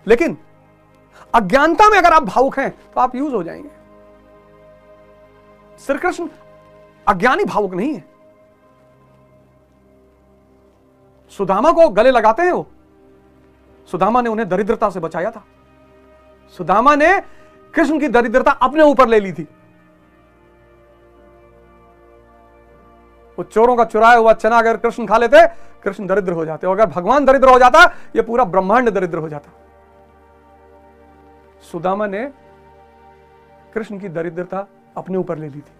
लेकिन अज्ञानता में अगर आप भावुक हैं तो आप यूज हो जाएंगे। श्री कृष्ण अज्ञानी भावुक नहीं है। सुदामा को गले लगाते हैं वो, सुदामा ने उन्हें दरिद्रता से बचाया था। सुदामा ने कृष्ण की दरिद्रता अपने ऊपर ले ली थी। वो चोरों का चुराया हुआ चना अगर कृष्ण खा लेते, कृष्ण दरिद्र हो जाते, और अगर भगवान दरिद्र हो जाता, ये पूरा ब्रह्मांड दरिद्र हो जाता। सुदामा ने कृष्ण की दरिद्रता अपने ऊपर ले ली थी।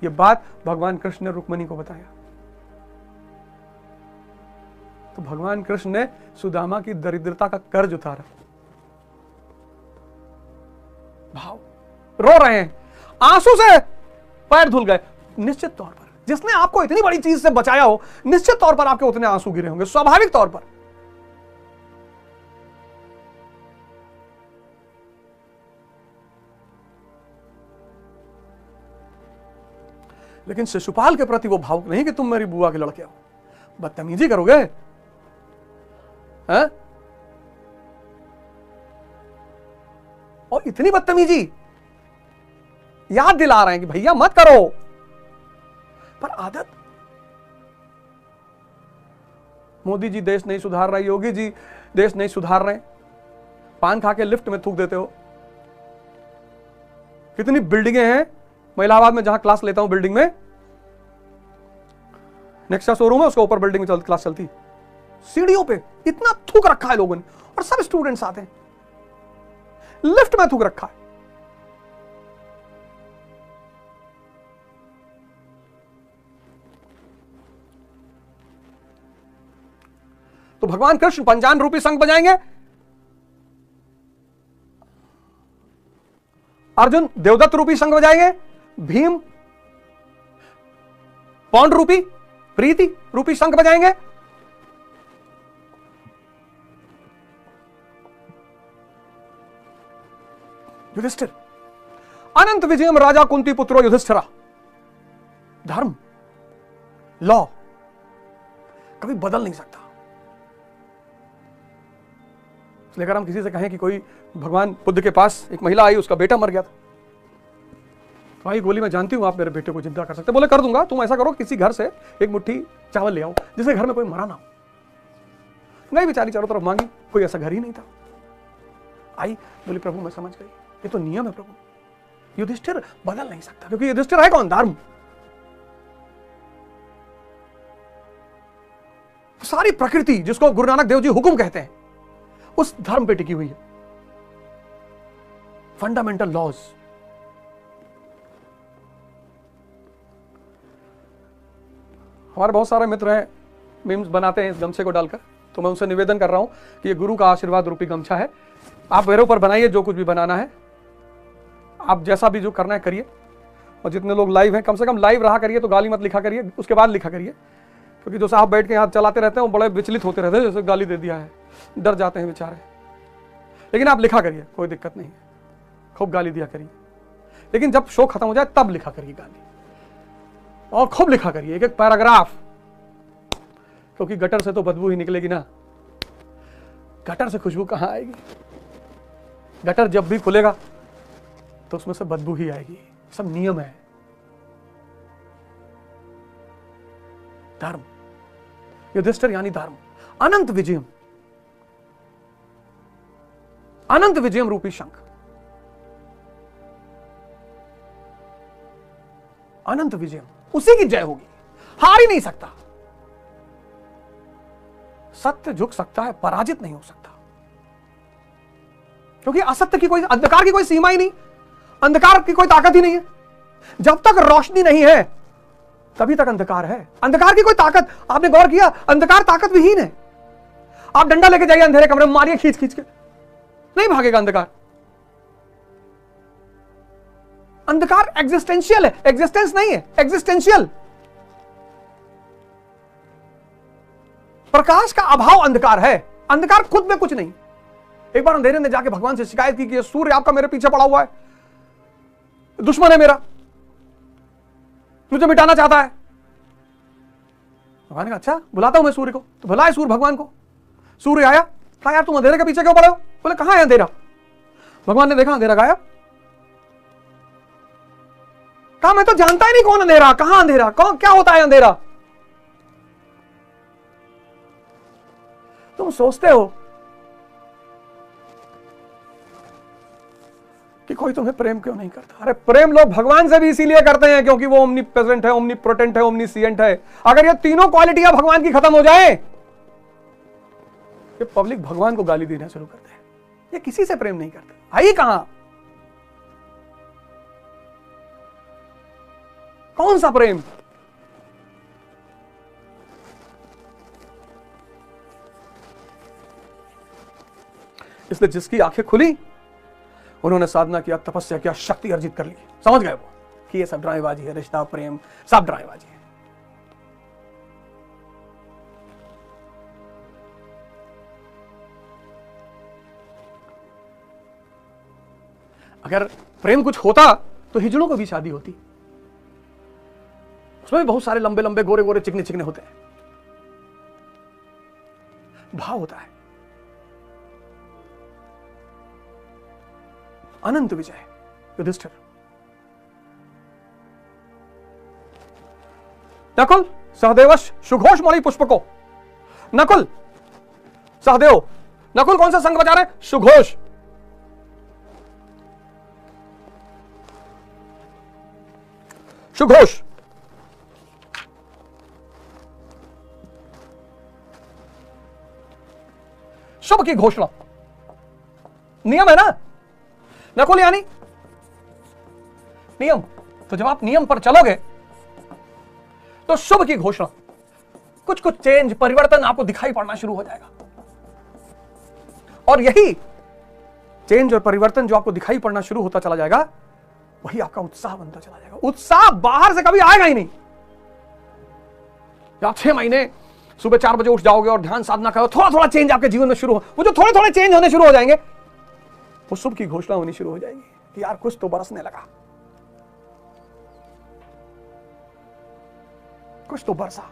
ये बात भगवान कृष्ण ने रुक्मिणी को बताया। तो भगवान कृष्ण ने सुदामा की दरिद्रता का कर्ज उतारा। भाव, रो रहे हैं, आंसू से पैर धुल गए। निश्चित तौर पर जिसने आपको इतनी बड़ी चीज से बचाया हो, निश्चित तौर पर आपके उतने आंसू गिरे होंगे, स्वाभाविक तौर पर। लेकिन शिशुपाल के प्रति वो भावुक नहीं कि तुम मेरी बुआ के लड़के हो, बदतमीजी करोगे, हैं? और इतनी बदतमीजी याद दिला रहे हैं कि भैया मत करो, पर आदत। मोदी जी देश नहीं सुधार रहे, योगी जी देश नहीं सुधार रहे, पान खा के लिफ्ट में थूक देते हो। कितनी बिल्डिंगें हैं, मैं इलाहाबाद में जहां क्लास लेता हूं, बिल्डिंग में नेक्सा शोरूम है, उसके ऊपर बिल्डिंग में क्लास चलती, सीढ़ियों पे इतना थूक रखा है लोगों ने, और सब स्टूडेंट्स आते हैं, लिफ्ट में थूक रखा है। तो भगवान कृष्ण पंचान रूपी शंख बजाएंगे, अर्जुन देवदत्त रूपी शंख बजाएंगे, भीम पौंड रूपी प्रीति रूपी शंख बजाएंगे, युधिष्ठिर अनंत विजयम राजा कुंती पुत्रो युधिष्ठिरा। धर्म, लॉ कभी बदल नहीं सकता। इसलिए अगर हम किसी से कहें कि कोई भगवान बुद्ध के पास एक महिला आई, उसका बेटा मर गया था, भाई बोली मैं जानती हूं आप मेरे बेटे को जिंदा कर सकते। बोले कर दूंगा, तुम ऐसा करो किसी घर से एक मुट्ठी चावल ले आओ जिसके घर में कोई मरा ना हो। नहीं, बेचारी चारों तरफ मांगी, कोई ऐसा घर ही नहीं था। आई, बोली प्रभु मैं समझ गई, ये तो नियम है प्रभु। युधिष्ठिर बदल नहीं सकता, क्योंकि युधिष्ठिर है कौन? धर्म। सारी प्रकृति जिसको गुरु नानक देव जी हुक्म कहते हैं, उस धर्म पे टिकी हुई है। Fundamental laws. हमारे बहुत सारे मित्र हैं, मीम्स बनाते हैं इस गमछे को डालकर, तो मैं उनसे निवेदन कर रहा हूं कि ये गुरु का आशीर्वाद रूपी गमछा है। आप मेरे ऊपर बनाइए जो कुछ भी बनाना है, आप जैसा भी जो करना है करिए। और जितने लोग लाइव हैं, कम से कम लाइव रहा करिए, तो गाली मत लिखा करिए, उसके बाद लिखा करिए, क्योंकि जो साहब बैठ के हाथ चलाते रहते हैं वो बड़े विचलित होते रहते हैं, जैसे गाली दे दिया है, डर जाते हैं बेचारे। लेकिन आप लिखा करिए, कोई दिक्कत नहीं है, खूब गाली दिया करिए, लेकिन जब शो खत्म हो जाए तब लिखा करिए गाली, और खूब लिखा करिए एक एक पैराग्राफ, क्योंकि गटर से तो बदबू ही निकलेगी ना। गटर से खुशबू कहां आएगी? गटर जब भी खुलेगा तो उसमें से बदबू ही आएगी। सब नियम है। धर्म, युधिष्ठिर यानी धर्म। अनंत विजयम, अनंत विजयम रूपी शंख, अनंत विजयम, उसी की जय होगी, हार ही नहीं सकता। सत्य झुक सकता है, पराजित नहीं हो सकता, क्योंकि असत्य की कोई, अंधकार की कोई सीमा ही नहीं, अंधकार की कोई ताकत ही नहीं है। जब तक रोशनी नहीं है तभी तक अंधकार है। अंधकार की कोई ताकत, आपने गौर किया, अंधकार ताकत विहीन है। आप डंडा लेके जाइए अंधेरे कमरे में, मारिए खींच खींच के, नहीं भागेगा अंधकार। अंधकार एग्जिस्टेंशियल है, एग्जिस्टेंस नहीं है, एग्जिस्टेंशियल। प्रकाश का अभाव अंधकार है, अंधकार खुद में कुछ नहीं। एक बार अंधेरे ने जाके भगवान से शिकायत की कि ये सूर्य आपका मेरे पीछे पड़ा हुआ है, दुश्मन है मेरा, मुझे मिटाना चाहता है। भगवान ने कहा अच्छा बुलाता हूं मैं सूर्य को। तो बुलाए सूर्य भगवान को। सूर्य आया, कहा यार तुम अंधेरे के पीछे क्यों पड़े हो? बोले कहां है अंधेरा? भगवान ने देखा अंधेरा गायब। कहा मैं तो जानता ही नहीं कौन अंधेरा, कहां अंधेरा, कौन, क्या होता है अंधेरा? तुम सोचते हो कि कोई तुम्हें प्रेम क्यों नहीं करता। अरे प्रेम लोग भगवान से भी इसीलिए करते हैं क्योंकि वो ओमनी प्रेजेंट है, ओमनी प्रोटेंट है, ओमनीसिएंट है। अगर ये तीनों क्वालिटियां भगवान की खत्म हो जाए, ये पब्लिक भगवान को गाली देना शुरू करते हैं। ये किसी से प्रेम नहीं करते, आई कहां, कौन सा प्रेम। इसलिए जिसकी आंखें खुली, उन्होंने साधना किया, तपस्या किया, शक्ति अर्जित कर ली, समझ गए वो कि ये सब ड्रामेबाजी है, रिश्ता प्रेम सब ड्रामेबाजी है। अगर प्रेम कुछ होता तो हिजड़ों को भी शादी होती, उसमें भी बहुत सारे लंबे लंबे गोरे गोरे चिकने चिकने होते हैं। भाव होता है, अनंत विजय युधिष्ठिर। नकुल सहदेवश सुघोष मणि पुष्पको। नकुल सहदेव, नकुल कौन सा संग बजा रहे हैं? सुघोष। सुघोष शुभ की घोषणा, नियम है ना नकुल, यानी नियम। तो जब आप नियम पर चलोगे तो शुभ की घोषणा, कुछ कुछ चेंज, परिवर्तन आपको दिखाई पड़ना शुरू हो जाएगा। और यही चेंज और परिवर्तन जो आपको दिखाई पड़ना शुरू होता चला जाएगा, वही आपका उत्साह बनता चला जाएगा। उत्साह बाहर से कभी आएगा ही नहीं। आप 6 महीने सुबह 4 बजे उठ जाओगे और ध्यान साधना करो, थोड़ा थोड़ा चेंज आपके जीवन में शुरू हो, वो जो थोड़े थोड़े चेंज होने शुरू हो जाएंगे, वो शुभ की घोषणा होनी शुरू हो जाएगी कि यार कुछ तो बरसने लगा, कुछ तो बरसा।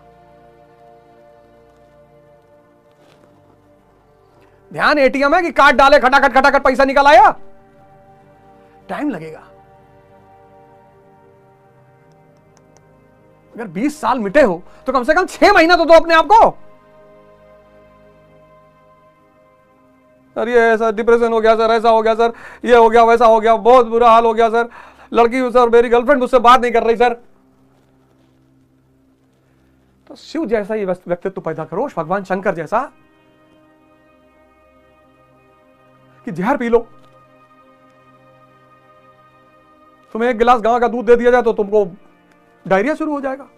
ध्यान एटीएम है कि कार्ड डाले, खटाखट खटाखट पैसा निकल आया, टाइम लगेगा। अगर 20 साल मिटे हो तो कम से कम 6 महीना तो दो अपने आप को। सर ये सर डिप्रेशन हो गया सर, ऐसा हो गया सर, ये हो गया, वैसा हो गया, बहुत बुरा हाल हो गया सर, लड़की सर मेरी गर्लफ्रेंड मुझसे बात नहीं कर रही सर। तो शिव जैसा ही व्यक्तित्व पैदा करो, भगवान शंकर जैसा, कि जहर पी लो। तुम्हें 1 गिलास गां का दूध दे दिया जाए तो तुमको डायरिया शुरू हो जाएगा।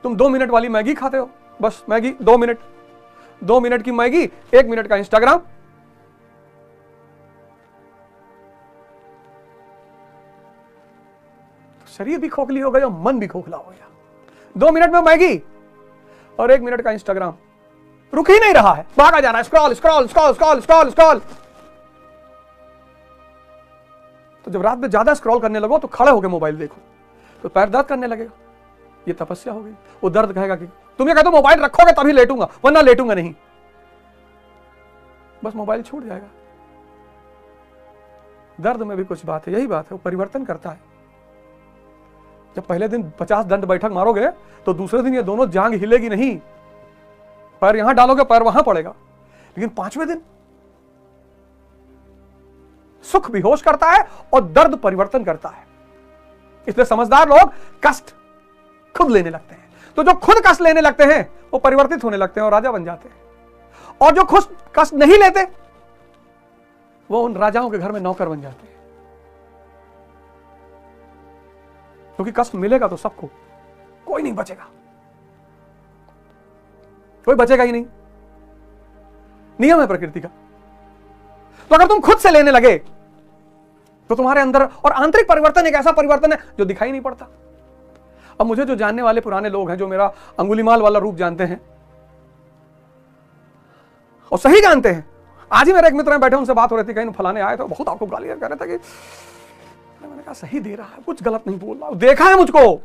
तुम 2 मिनट वाली मैगी खाते हो, बस मैगी 2 मिनट, 2 मिनट की मैगी, 1 मिनट का इंस्टाग्राम। तो शरीर भी खोखली हो गया, मन भी खोखला हो गया। 2 मिनट में मैगी और 1 मिनट का इंस्टाग्राम, रुक ही नहीं रहा है, भागा जा रहा है, scroll scroll scroll scroll scroll scroll. तो जब रात में ज्यादा स्क्रॉल करने लगो तो खड़े होकर मोबाइल देखो तो पैर दर्द करने लगेगा, ये तपस्या हो गई। वो दर्द कहेगा कि तुम ये कहते हो मोबाइल रखोगे तभी लेटूंगा, वरना लेटूंगा नहीं, बस मोबाइल छूट जाएगा। दर्द में भी कुछ बात है, यही बात है, वो परिवर्तन करता है। जब पहले दिन 50 दंड बैठक मारोगे तो दूसरे दिन ये दोनों जांग हिलेगी नहीं, पैर यहां डालोगे पैर वहां पड़ेगा। लेकिन 5वें दिन सुख बेहोश करता है और दर्द परिवर्तन करता है। इसलिए समझदार लोग कष्ट खुद लेने लगते हैं। तो जो खुद कष्ट लेने लगते हैं वो परिवर्तित होने लगते हैं और राजा बन जाते हैं, और जो खुद कष्ट नहीं लेते वो उन राजाओं के घर में नौकर बन जाते हैं। क्योंकि कष्ट मिलेगा तो सबको, कोई नहीं बचेगा, कोई बचेगा ही नहीं, नियम है प्रकृति का। तो अगर तुम खुद से लेने लगे तो तुम्हारे अंदर, और आंतरिक परिवर्तन एक ऐसा परिवर्तन है जो दिखाई नहीं पड़ता। अब मुझे जो जानने वाले पुराने लोग हैं, जो मेरा अंगुलीमाल वाला रूप जानते हैं और सही जानते हैं, आज ही मेरे एक मित्र में बैठे, उनसे बात हो रही थी, कहीं फलाने आए तो बहुत आपको गालियां कह रहे थे कि, मैंने कहा सही दे रहा है, कुछ गलत नहीं बोल रहा, देखा है मुझको,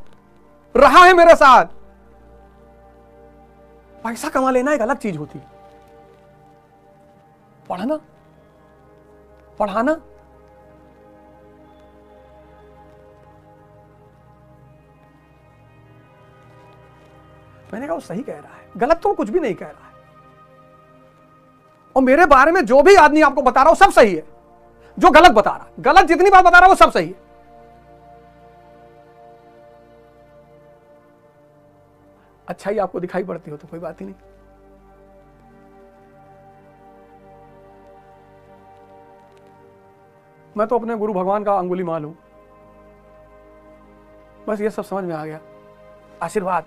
रहा है मेरे साथ। पैसा कमा लेना एक अलग चीज होती है, पढ़ना पढ़ाना मैंने कहा वो सही कह रहा है, गलत तो वो कुछ भी नहीं कह रहा है। और मेरे बारे में जो भी आदमी आपको बता रहा हो सब सही है, जो गलत बता रहा, गलत जितनी बार बता रहा वो सब सही है। अच्छाई आपको दिखाई पड़ती हो तो कोई बात ही नहीं। मैं तो अपने गुरु भगवान का अंगुली माल हूं, बस ये सब समझ में आ गया। आशीर्वाद,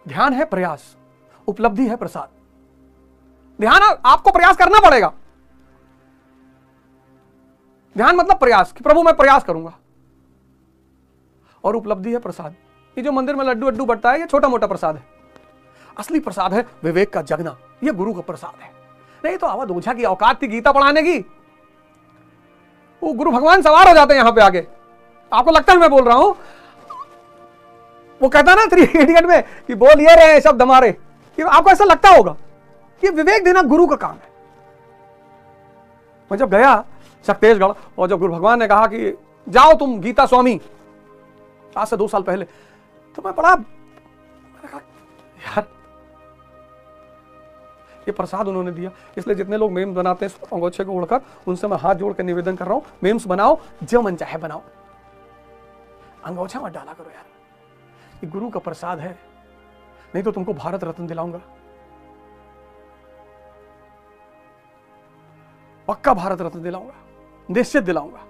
ध्यान है प्रयास, उपलब्धि है प्रसाद। ध्यान आपको प्रयास करना पड़ेगा। ध्यान मतलब प्रयास कि प्रभु मैं प्रयास करूंगा, और उपलब्धि है प्रसाद। ये जो मंदिर में लड्डू अड्डू बटता है ये छोटा मोटा प्रसाद है। असली प्रसाद है विवेक का जगना, ये गुरु का प्रसाद है। नहीं तो अवध ओझा की औकात थी गीता पढ़ाने की, वो गुरु भगवान सवार हो जाते हैं यहां पे आगे। आपको लगता है मैं बोल रहा हूं, वो कहता ना 3 इडियट में कि बोल ये रहे शब्द हमारे, कि आपको ऐसा लगता होगा कि विवेक देना गुरु का काम है। मैं जब गया शक्तेशगढ़ और जब गुरु भगवान ने कहा कि जाओ तुम गीता स्वामी, आज से 2 साल पहले, तो मैं बड़ा, मैंने कहा यार ये प्रसाद उन्होंने दिया। इसलिए जितने लोग मेम्स बनाते हैं अंगोछे को उड़कर, उनसे मैं हाथ जोड़ कर निवेदन कर रहा हूं, मेम्स बनाओ जो मन चाहे बनाओ, अंगोछा मत डाला करो यार। ये गुरु का प्रसाद है, नहीं तो तुमको भारत रत्न दिलाऊंगा, पक्का भारत रत्न दिलाऊंगा, निश्चित दिलाऊंगा।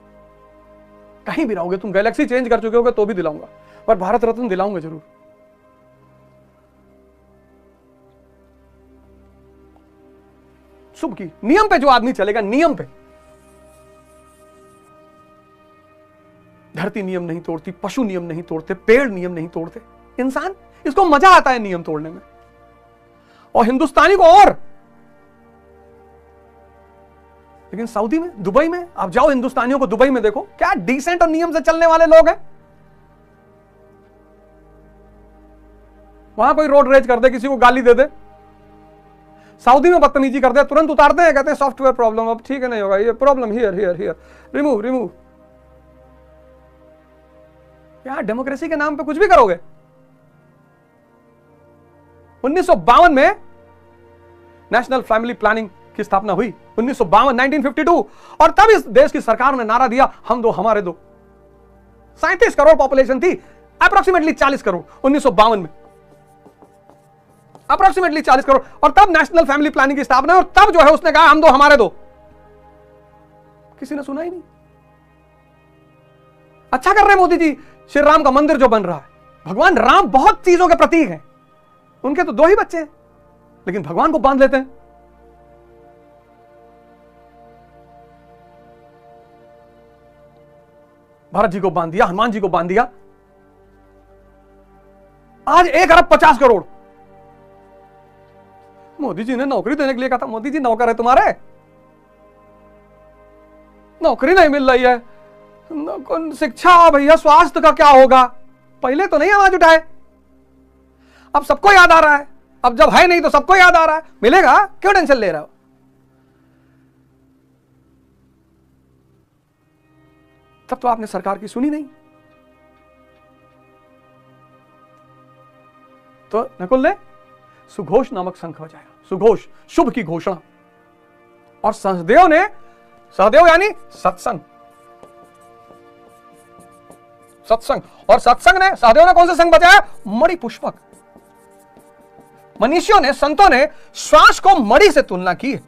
कहीं भी रहोगे तुम, गैलेक्सी चेंज कर चुके होगे तो भी दिलाऊंगा, पर भारत रत्न दिलाऊंगा जरूर। शुभ की नियम पे जो आदमी चलेगा, नियम पे, धरती नियम नहीं तोड़ती, पशु नियम नहीं तोड़ते, पेड़ नियम नहीं तोड़ते, इंसान, इसको मजा आता है नियम तोड़ने में। और हिंदुस्तानी को और, लेकिन सऊदी में, दुबई में आप जाओ, हिंदुस्तानियों को दुबई में देखो, क्या डिसेंट और नियम से चलने वाले लोग हैं। वहां कोई रोड रेज कर दे, किसी को गाली दे दे, सऊदी में बदतमीजी कर दे, तुरंत उतारते हैं, कहते हैं सॉफ्टवेयर प्रॉब्लम, अब ठीक है नहीं होगा, ये problem here here here, remove remove. यहां डेमोक्रेसी के नाम पे कुछ भी करोगे। 1952 में नेशनल फैमिली प्लानिंग की स्थापना हुई, 1952 1952, और तब इस देश की सरकार ने नारा दिया, हम दो हमारे दो। 37 करोड़ पॉपुलेशन थी, अप्रोक्सीमेटली 40 करोड़ 1952 में, अप्रोक्सीमेटली 40 करोड़, और तब नेशनल फैमिली प्लानिंग की स्थापना, और तब जो है उसने कहा हम दो हमारे दो। किसी ने सुना ही नहीं। अच्छा कर रहे हैं मोदी जी, श्री राम का मंदिर जो बन रहा है, भगवान राम बहुत चीजों के प्रतीक हैं, उनके तो 2 ही बच्चे हैं, लेकिन भगवान को बांध लेते हैं। भरत जी को बांध दिया, हनुमान जी को बांध दिया, आज 1 अरब 50 करोड़। मोदी जी ने नौकरी देने के लिए कहा था, मोदी जी नौकर है तुम्हारे, नौकरी नहीं मिल रही है, शिक्षा भैया, स्वास्थ्य का क्या होगा। पहले तो नहीं आवाज उठाए, अब सबको याद आ रहा है, अब जब है नहीं तो सबको याद आ रहा है, मिलेगा, क्यों टेंशन ले रहे हो। तब तो आपने सरकार की सुनी नहीं। तो नकुल ने सुघोष नामक शंख बजाया, सुघोष शुभ की घोषणा, और सहदेव ने, सहदेव यानी सत्संग, सत्संग, और सत्संग ने, सहदेव ने कौन सा संघ बजाया, मणि पुष्पक। मनीषियों ने, संतों ने श्वास को मणि से तुलना की है।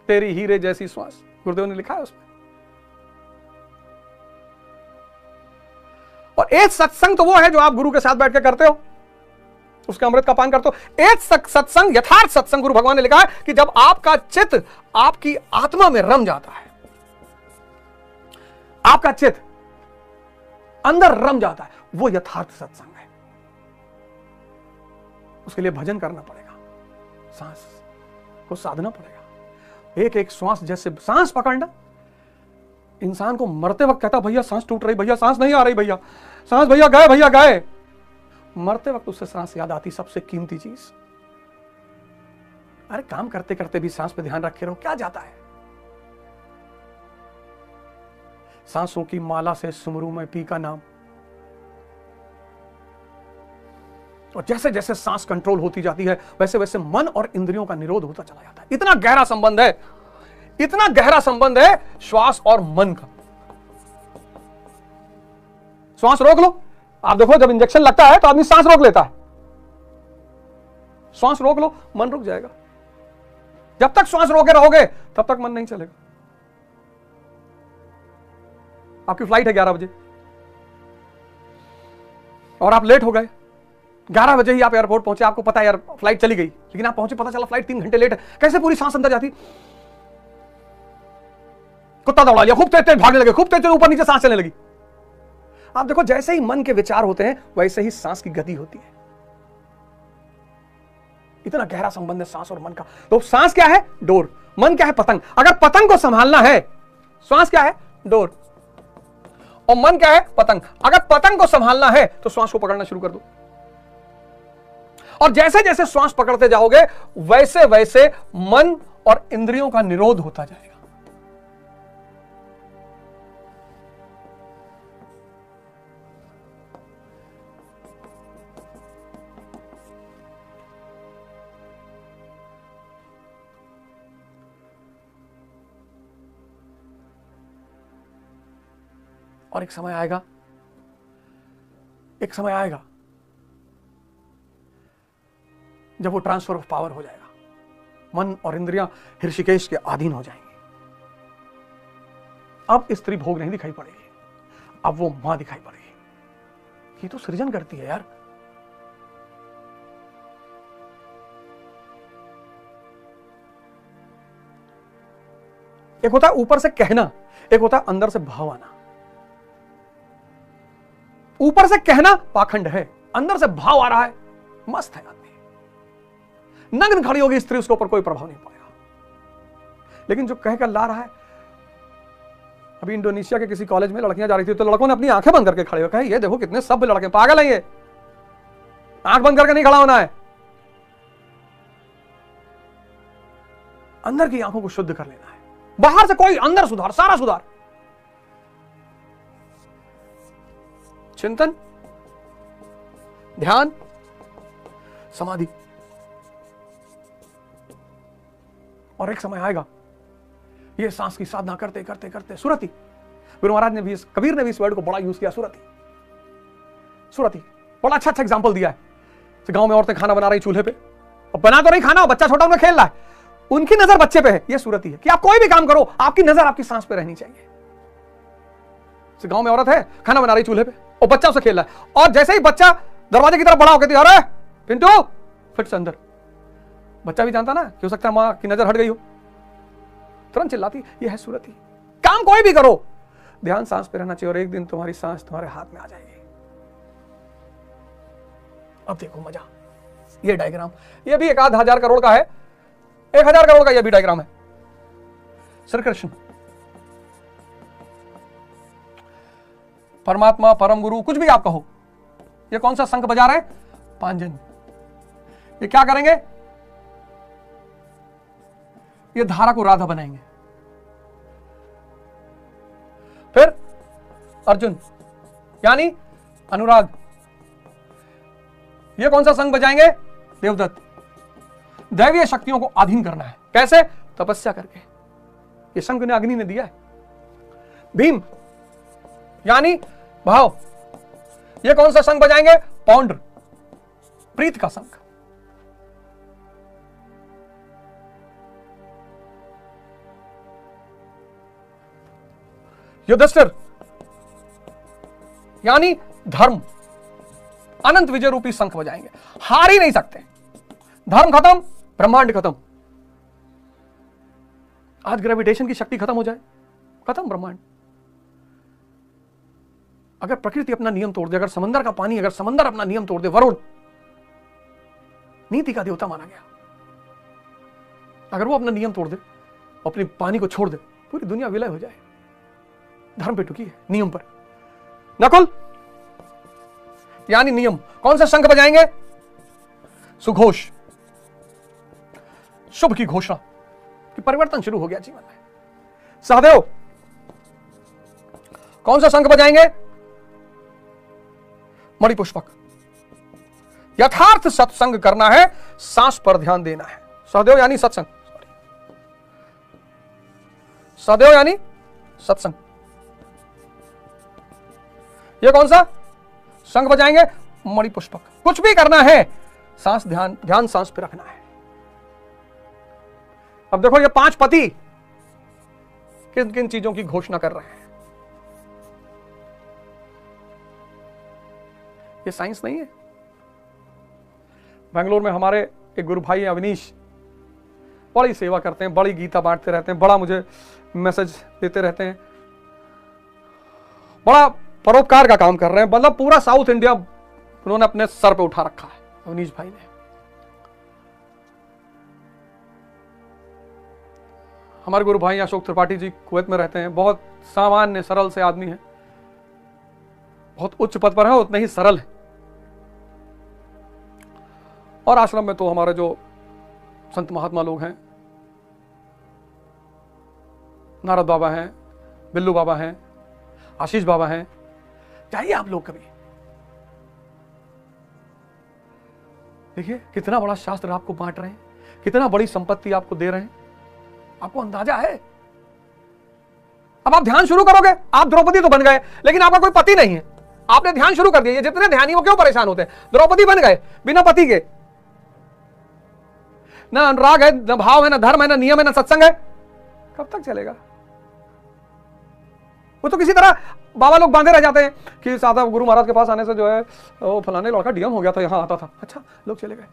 तेरी हीरे जैसी श्वास, गुरुदेव ने लिखा है उसमें। और एक सत्संग तो वो है जो आप गुरु के साथ बैठ के करते हो, उसके अमृत का पान करते हो। एक सत्संग, यथार्थ सत्संग, गुरु भगवान ने लिखा है कि जब आपका चित्त आपकी आत्मा में रम जाता है, आपका चित्त अंदर रम जाता है, वो यथार्थ सत्संग है। उसके लिए भजन करना पड़ेगा, सांस को साधना पड़ेगा। एक एक श्वास, जैसे सांस पकड़ना, इंसान को मरते वक्त कहता भैया सांस टूट रही, भैया सांस नहीं आ रही, भैया सांस, भैया गए, भैया गए। मरते वक्त उससे सांस याद आती, सबसे कीमती चीज। अरे काम करते करते भी सांस पे ध्यान रखे रहो, क्या जाता है। सांसों की माला से सुमरू मैं पी का नाम, तो जैसे जैसे सांस कंट्रोल होती जाती है वैसे वैसे मन और इंद्रियों का निरोध होता चला जाता है। इतना गहरा संबंध है, इतना गहरा संबंध है श्वास और मन का। श्वास रोक लो, आप देखो जब इंजेक्शन लगता है तो आदमी सांस रोक लेता है। श्वास रोक लो, मन रुक जाएगा। जब तक श्वास रोके रहोगे तब तक मन नहीं चलेगा। आपकी फ्लाइट है 11 बजे और आप लेट हो गए। 11 बजे ही आप एयरपोर्ट पहुंचे, आपको पता है यार फ्लाइट चली गई, लेकिन आप पहुंचे, पता चला फ्लाइट 3 घंटे लेट है। कैसे पूरी सांस अंदर जाती? कुत्ता दौड़ा लिया, खूब तेज तेज भागने लगे, खूब तेज तेज ऊपर नीचे सांस चलने लगी। आप देखो जैसे ही मन के विचार होते हैं वैसे ही सांस की गति होती है। इतना गहरा संबंध है सांस और मन का। तो सांस क्या है? डोर। मन क्या है? पतंग। अगर पतंग को संभालना है, श्वास क्या है? डोर। और मन क्या है? पतंग। अगर पतंग को संभालना है तो श्वास को पकड़ना शुरू कर दो, और जैसे जैसे श्वास पकड़ते जाओगे वैसे वैसे मन और इंद्रियों का निरोध होता जाएगा। और एक समय आएगा, एक समय आएगा जब वो ट्रांसफर ऑफ पावर हो जाएगा। मन और इंद्रियां ऋषिकेश के अधीन हो जाएंगी। अब स्त्री भोग नहीं दिखाई पड़ेगी, अब वो मां दिखाई पड़ेगी। ये तो सृजन करती है यार। एक होता है ऊपर से कहना, एक होता है अंदर से भाव आना। ऊपर से कहना पाखंड है, अंदर से भाव आ रहा है, मस्त है आदमी। नग्न खड़ी होगी स्त्री, उसके ऊपर कोई प्रभाव नहीं पड़ेगा। लेकिन जो कहकर ला रहा है, अभी इंडोनेशिया के किसी कॉलेज में लड़कियां जा रही थी तो लड़कों ने अपनी आंखें बंद करके खड़े हो कहा, ये देखो कितने सभ्य लड़के, पागल है ये, आंख बंद करके नहीं खड़ा होना है, अंदर की आंखों को शुद्ध कर लेना है। बाहर से कोई, अंदर सुधार, सारा सुधार। चिंतन, ध्यान, समाधि। और एक समय आएगा ये सांस की साधना करते करते करते सुरति। गुरु महाराज ने भी, कबीर ने भी इस वर्ड को बड़ा यूज किया, सुरति। सुरति बड़ा अच्छा एग्जांपल दिया है। गांव में औरतें खाना बना रही चूल्हे पे, और बना तो नहीं खाना, बच्चा छोटा उनमें खेल रहा है, उनकी नजर बच्चे पे है। ये सुरति है कि आप कोई भी काम करो, आपकी नजर आपकी सांस पे रहनी चाहिए। गांव में औरत है, खाना बना रही चूल्हे पे, और बच्चा उसे खेल रहा है, और जैसे ही बच्चा दरवाजे की तरफ बड़ा होकर, अरे पिंटू, फिट से अंदर। बच्चा भी जानता ना कि हो सकता है मां की नजर हट गई हो, तुरंत चिल्लाती। ये है सुरति। काम कोई भी करो, ध्यान सांस पे रहना चाहिए, और एक दिन तुम्हारी सांस तुम्हारे हाथ में आ जाएगी। अब देखो मजा। ये डायग्राम, ये भी 1,000 करोड़ का है, 1,000 करोड़ का यह भी डायग्राम है। श्री कृष्ण, परमात्मा, परम गुरु, कुछ भी आप कहो। ये कौन सा शंख बजा रहे हैं? पांजन। ये क्या करेंगे? ये धारा को राधा बनाएंगे। फिर अर्जुन यानी अनुराग, ये कौन सा शंख बजाएंगे? देवदत्त। दैवीय शक्तियों को अधीन करना है। कैसे? तपस्या करके। ये शंख ने अग्नि ने दिया है। भीम यानी भाव, ये कौन सा शंख बजाएंगे? पौंड्र, प्रीत का शंख। युधिष्ठिर यानी धर्म, अनंत विजय रूपी शंख बजाएंगे। हार ही नहीं सकते। धर्म खत्म, ब्रह्मांड खत्म। आज ग्रेविटेशन की शक्ति खत्म हो जाए, खत्म ब्रह्मांड। अगर प्रकृति अपना नियम तोड़ दे, अगर समंदर का पानी, अगर समंदर अपना नियम तोड़ दे, वरुण नीति का देवता माना गया, अगर वो अपना नियम तोड़ दे, अपने पानी को छोड़ दे, पूरी दुनिया विलय हो जाए। धर्म पे टुकी है, नियम पर। नकुल यानी नियम। कौन सा शंख बजाएंगे? सुघोष, शुभ की घोषणा कि परिवर्तन शुरू हो गया जीवन में। सहदेव कौन सा शंख बजाएंगे? मणिपुष्पक, यथार्थ सत्संग करना है, सांस पर ध्यान देना है। सहदेव यानी सत्संग, सदैव यानी सत्संग। ये कौन सा? शंख बजाएंगे, मणिपुष्पक। कुछ भी करना है, सांस ध्यान सांस पे रखना है। अब देखो ये 5 पति किन किन चीजों की घोषणा कर रहे हैं। ये साइंस नहीं है। बेंगलोर में हमारे एक गुरु भाई हैं अवनीश, बड़ी सेवा करते हैं, बड़ी गीता बांटते रहते हैं, बड़ा मुझे मैसेज देते रहते हैं, बड़ा परोपकार का काम कर रहे हैं। मतलब पूरा साउथ इंडिया उन्होंने अपने सर पे उठा रखा है अवनीश भाई ने। हमारे गुरु भाई अशोक त्रिपाठी जी कुवैत में रहते हैं, बहुत सामान्य सरल से आदमी हैं, बहुत उच्च पद पर है, उतने ही सरल है। और आश्रम में तो हमारे जो संत महात्मा लोग हैं, नारद बाबा हैं, बिल्लू बाबा हैं, आशीष बाबा हैं। जाइए आप लोग कभी, देखिए कितना बड़ा शास्त्र आपको बांट रहे हैं, कितना बड़ी संपत्ति आपको दे रहे हैं, आपको अंदाजा है। अब आप ध्यान शुरू करोगे, आप द्रौपदी तो बन गए, लेकिन आपका कोई पति नहीं है, आपने ध्यान शुरू कर दिया। ये जितने ध्यानी वो क्यों परेशान होते हैं? द्रौपदी बन गए बिना पति के। ना अनुराग है, ना भाव है, ना धर्म है, ना नियम है, ना सत्संग है। कब तक चलेगा? वो तो किसी तरह बाबा लोग बांधे रह जाते हैं कि सादा गुरु महाराज के पास आने से जो है वो फलाने लड़का डीएम हो गया था, यहां आता था। अच्छा, लोग चले गए।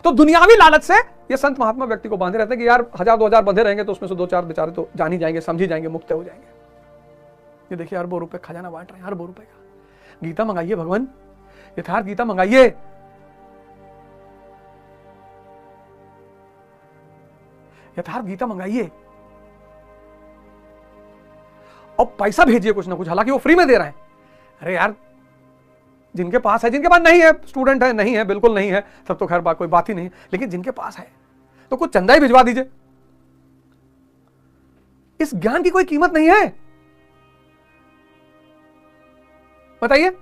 तो दुनियावी लालच से ये संत महात्मा व्यक्ति को बांधे रहते हैं कि यार 1000-2000 बंधे रहेंगे तो उसमें से 2-4 बेचारे तो जान ही जाएंगे, समझ ही जाएंगे, मुक्त हो जाएंगे। ये देखिए अरबों रुपए खजाना बांट रहे हैं, अरबों रुपए का। गीता मंगाइए भगवान, यथार्थ गीता मंगाइए। यथार्थ गीता मंगाइए और पैसा भेजिए कुछ ना कुछ, हालांकि वो फ्री में दे रहे हैं। अरे यार, जिनके पास है, जिनके पास नहीं है, स्टूडेंट है, नहीं है, बिल्कुल नहीं है, तब तो खैर कोई बात ही नहीं, लेकिन जिनके पास है तो कुछ चंदा ही भिजवा दीजिए। इस ज्ञान की कोई कीमत नहीं है, बताइए।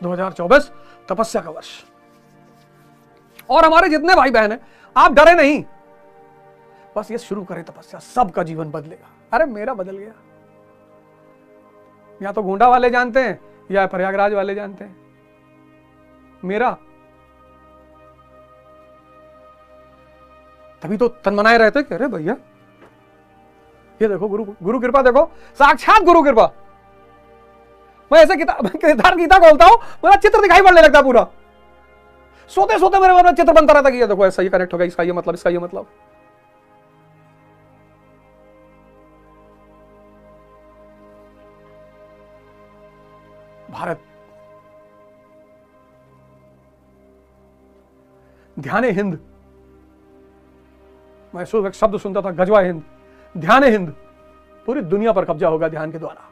(2024) तपस्या का वर्ष, और हमारे जितने भाई बहन हैं, आप डरे नहीं, बस ये शुरू करें तपस्या, सबका जीवन बदलेगा। अरे मेरा बदल गया, या तो गोंडा वाले जानते हैं या प्रयागराज वाले जानते हैं, मेरा तभी तो तन्मनाए रहते कि अरे भैया ये देखो गुरु कृपा, देखो साक्षात गुरु कृपा। मैं ऐसे गीता खोलता हूं, मेरा चित्र दिखाई पड़ने लगता पूरा, सोते सोते मेरे मन में चित्र बनता रहता कि ये देखो ऐसा ही कनेक्ट हो गया, इसका ये मतलब, इसका ये मतलब। भारत ध्यान हिंद, मैं एक शब्द सुनता था, गजवा हिंद, ध्यान हिंद। पूरी दुनिया पर कब्जा होगा ध्यान के द्वारा,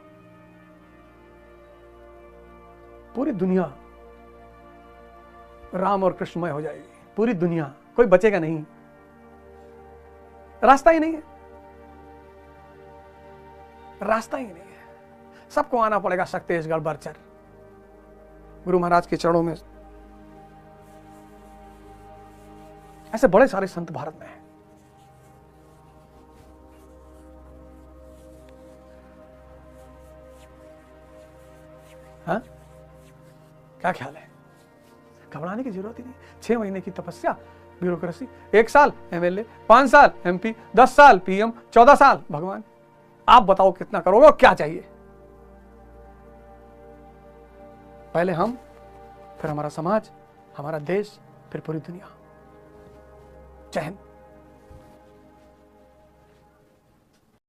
पूरी दुनिया राम और कृष्णमय हो जाएगी, पूरी दुनिया, कोई बचेगा नहीं, रास्ता ही नहीं है, रास्ता ही नहीं है। सबको आना पड़ेगा शक्तिशगढ़ बरचर, गुरु महाराज के चरणों में। ऐसे बड़े सारे संत भारत में हैं। हाँ, क्या ख्याल है? घबराने की जरूरत ही नहीं। 6 महीने की तपस्या, ब्यूरोक्रेसी, 1 साल एमएलए, 5 साल एमपी, 10 साल पीएम, 14 साल भगवान। आप बताओ कितना करोगे और क्या चाहिए? पहले हम, फिर हमारा समाज, हमारा देश, फिर पूरी दुनिया। जय हिंद।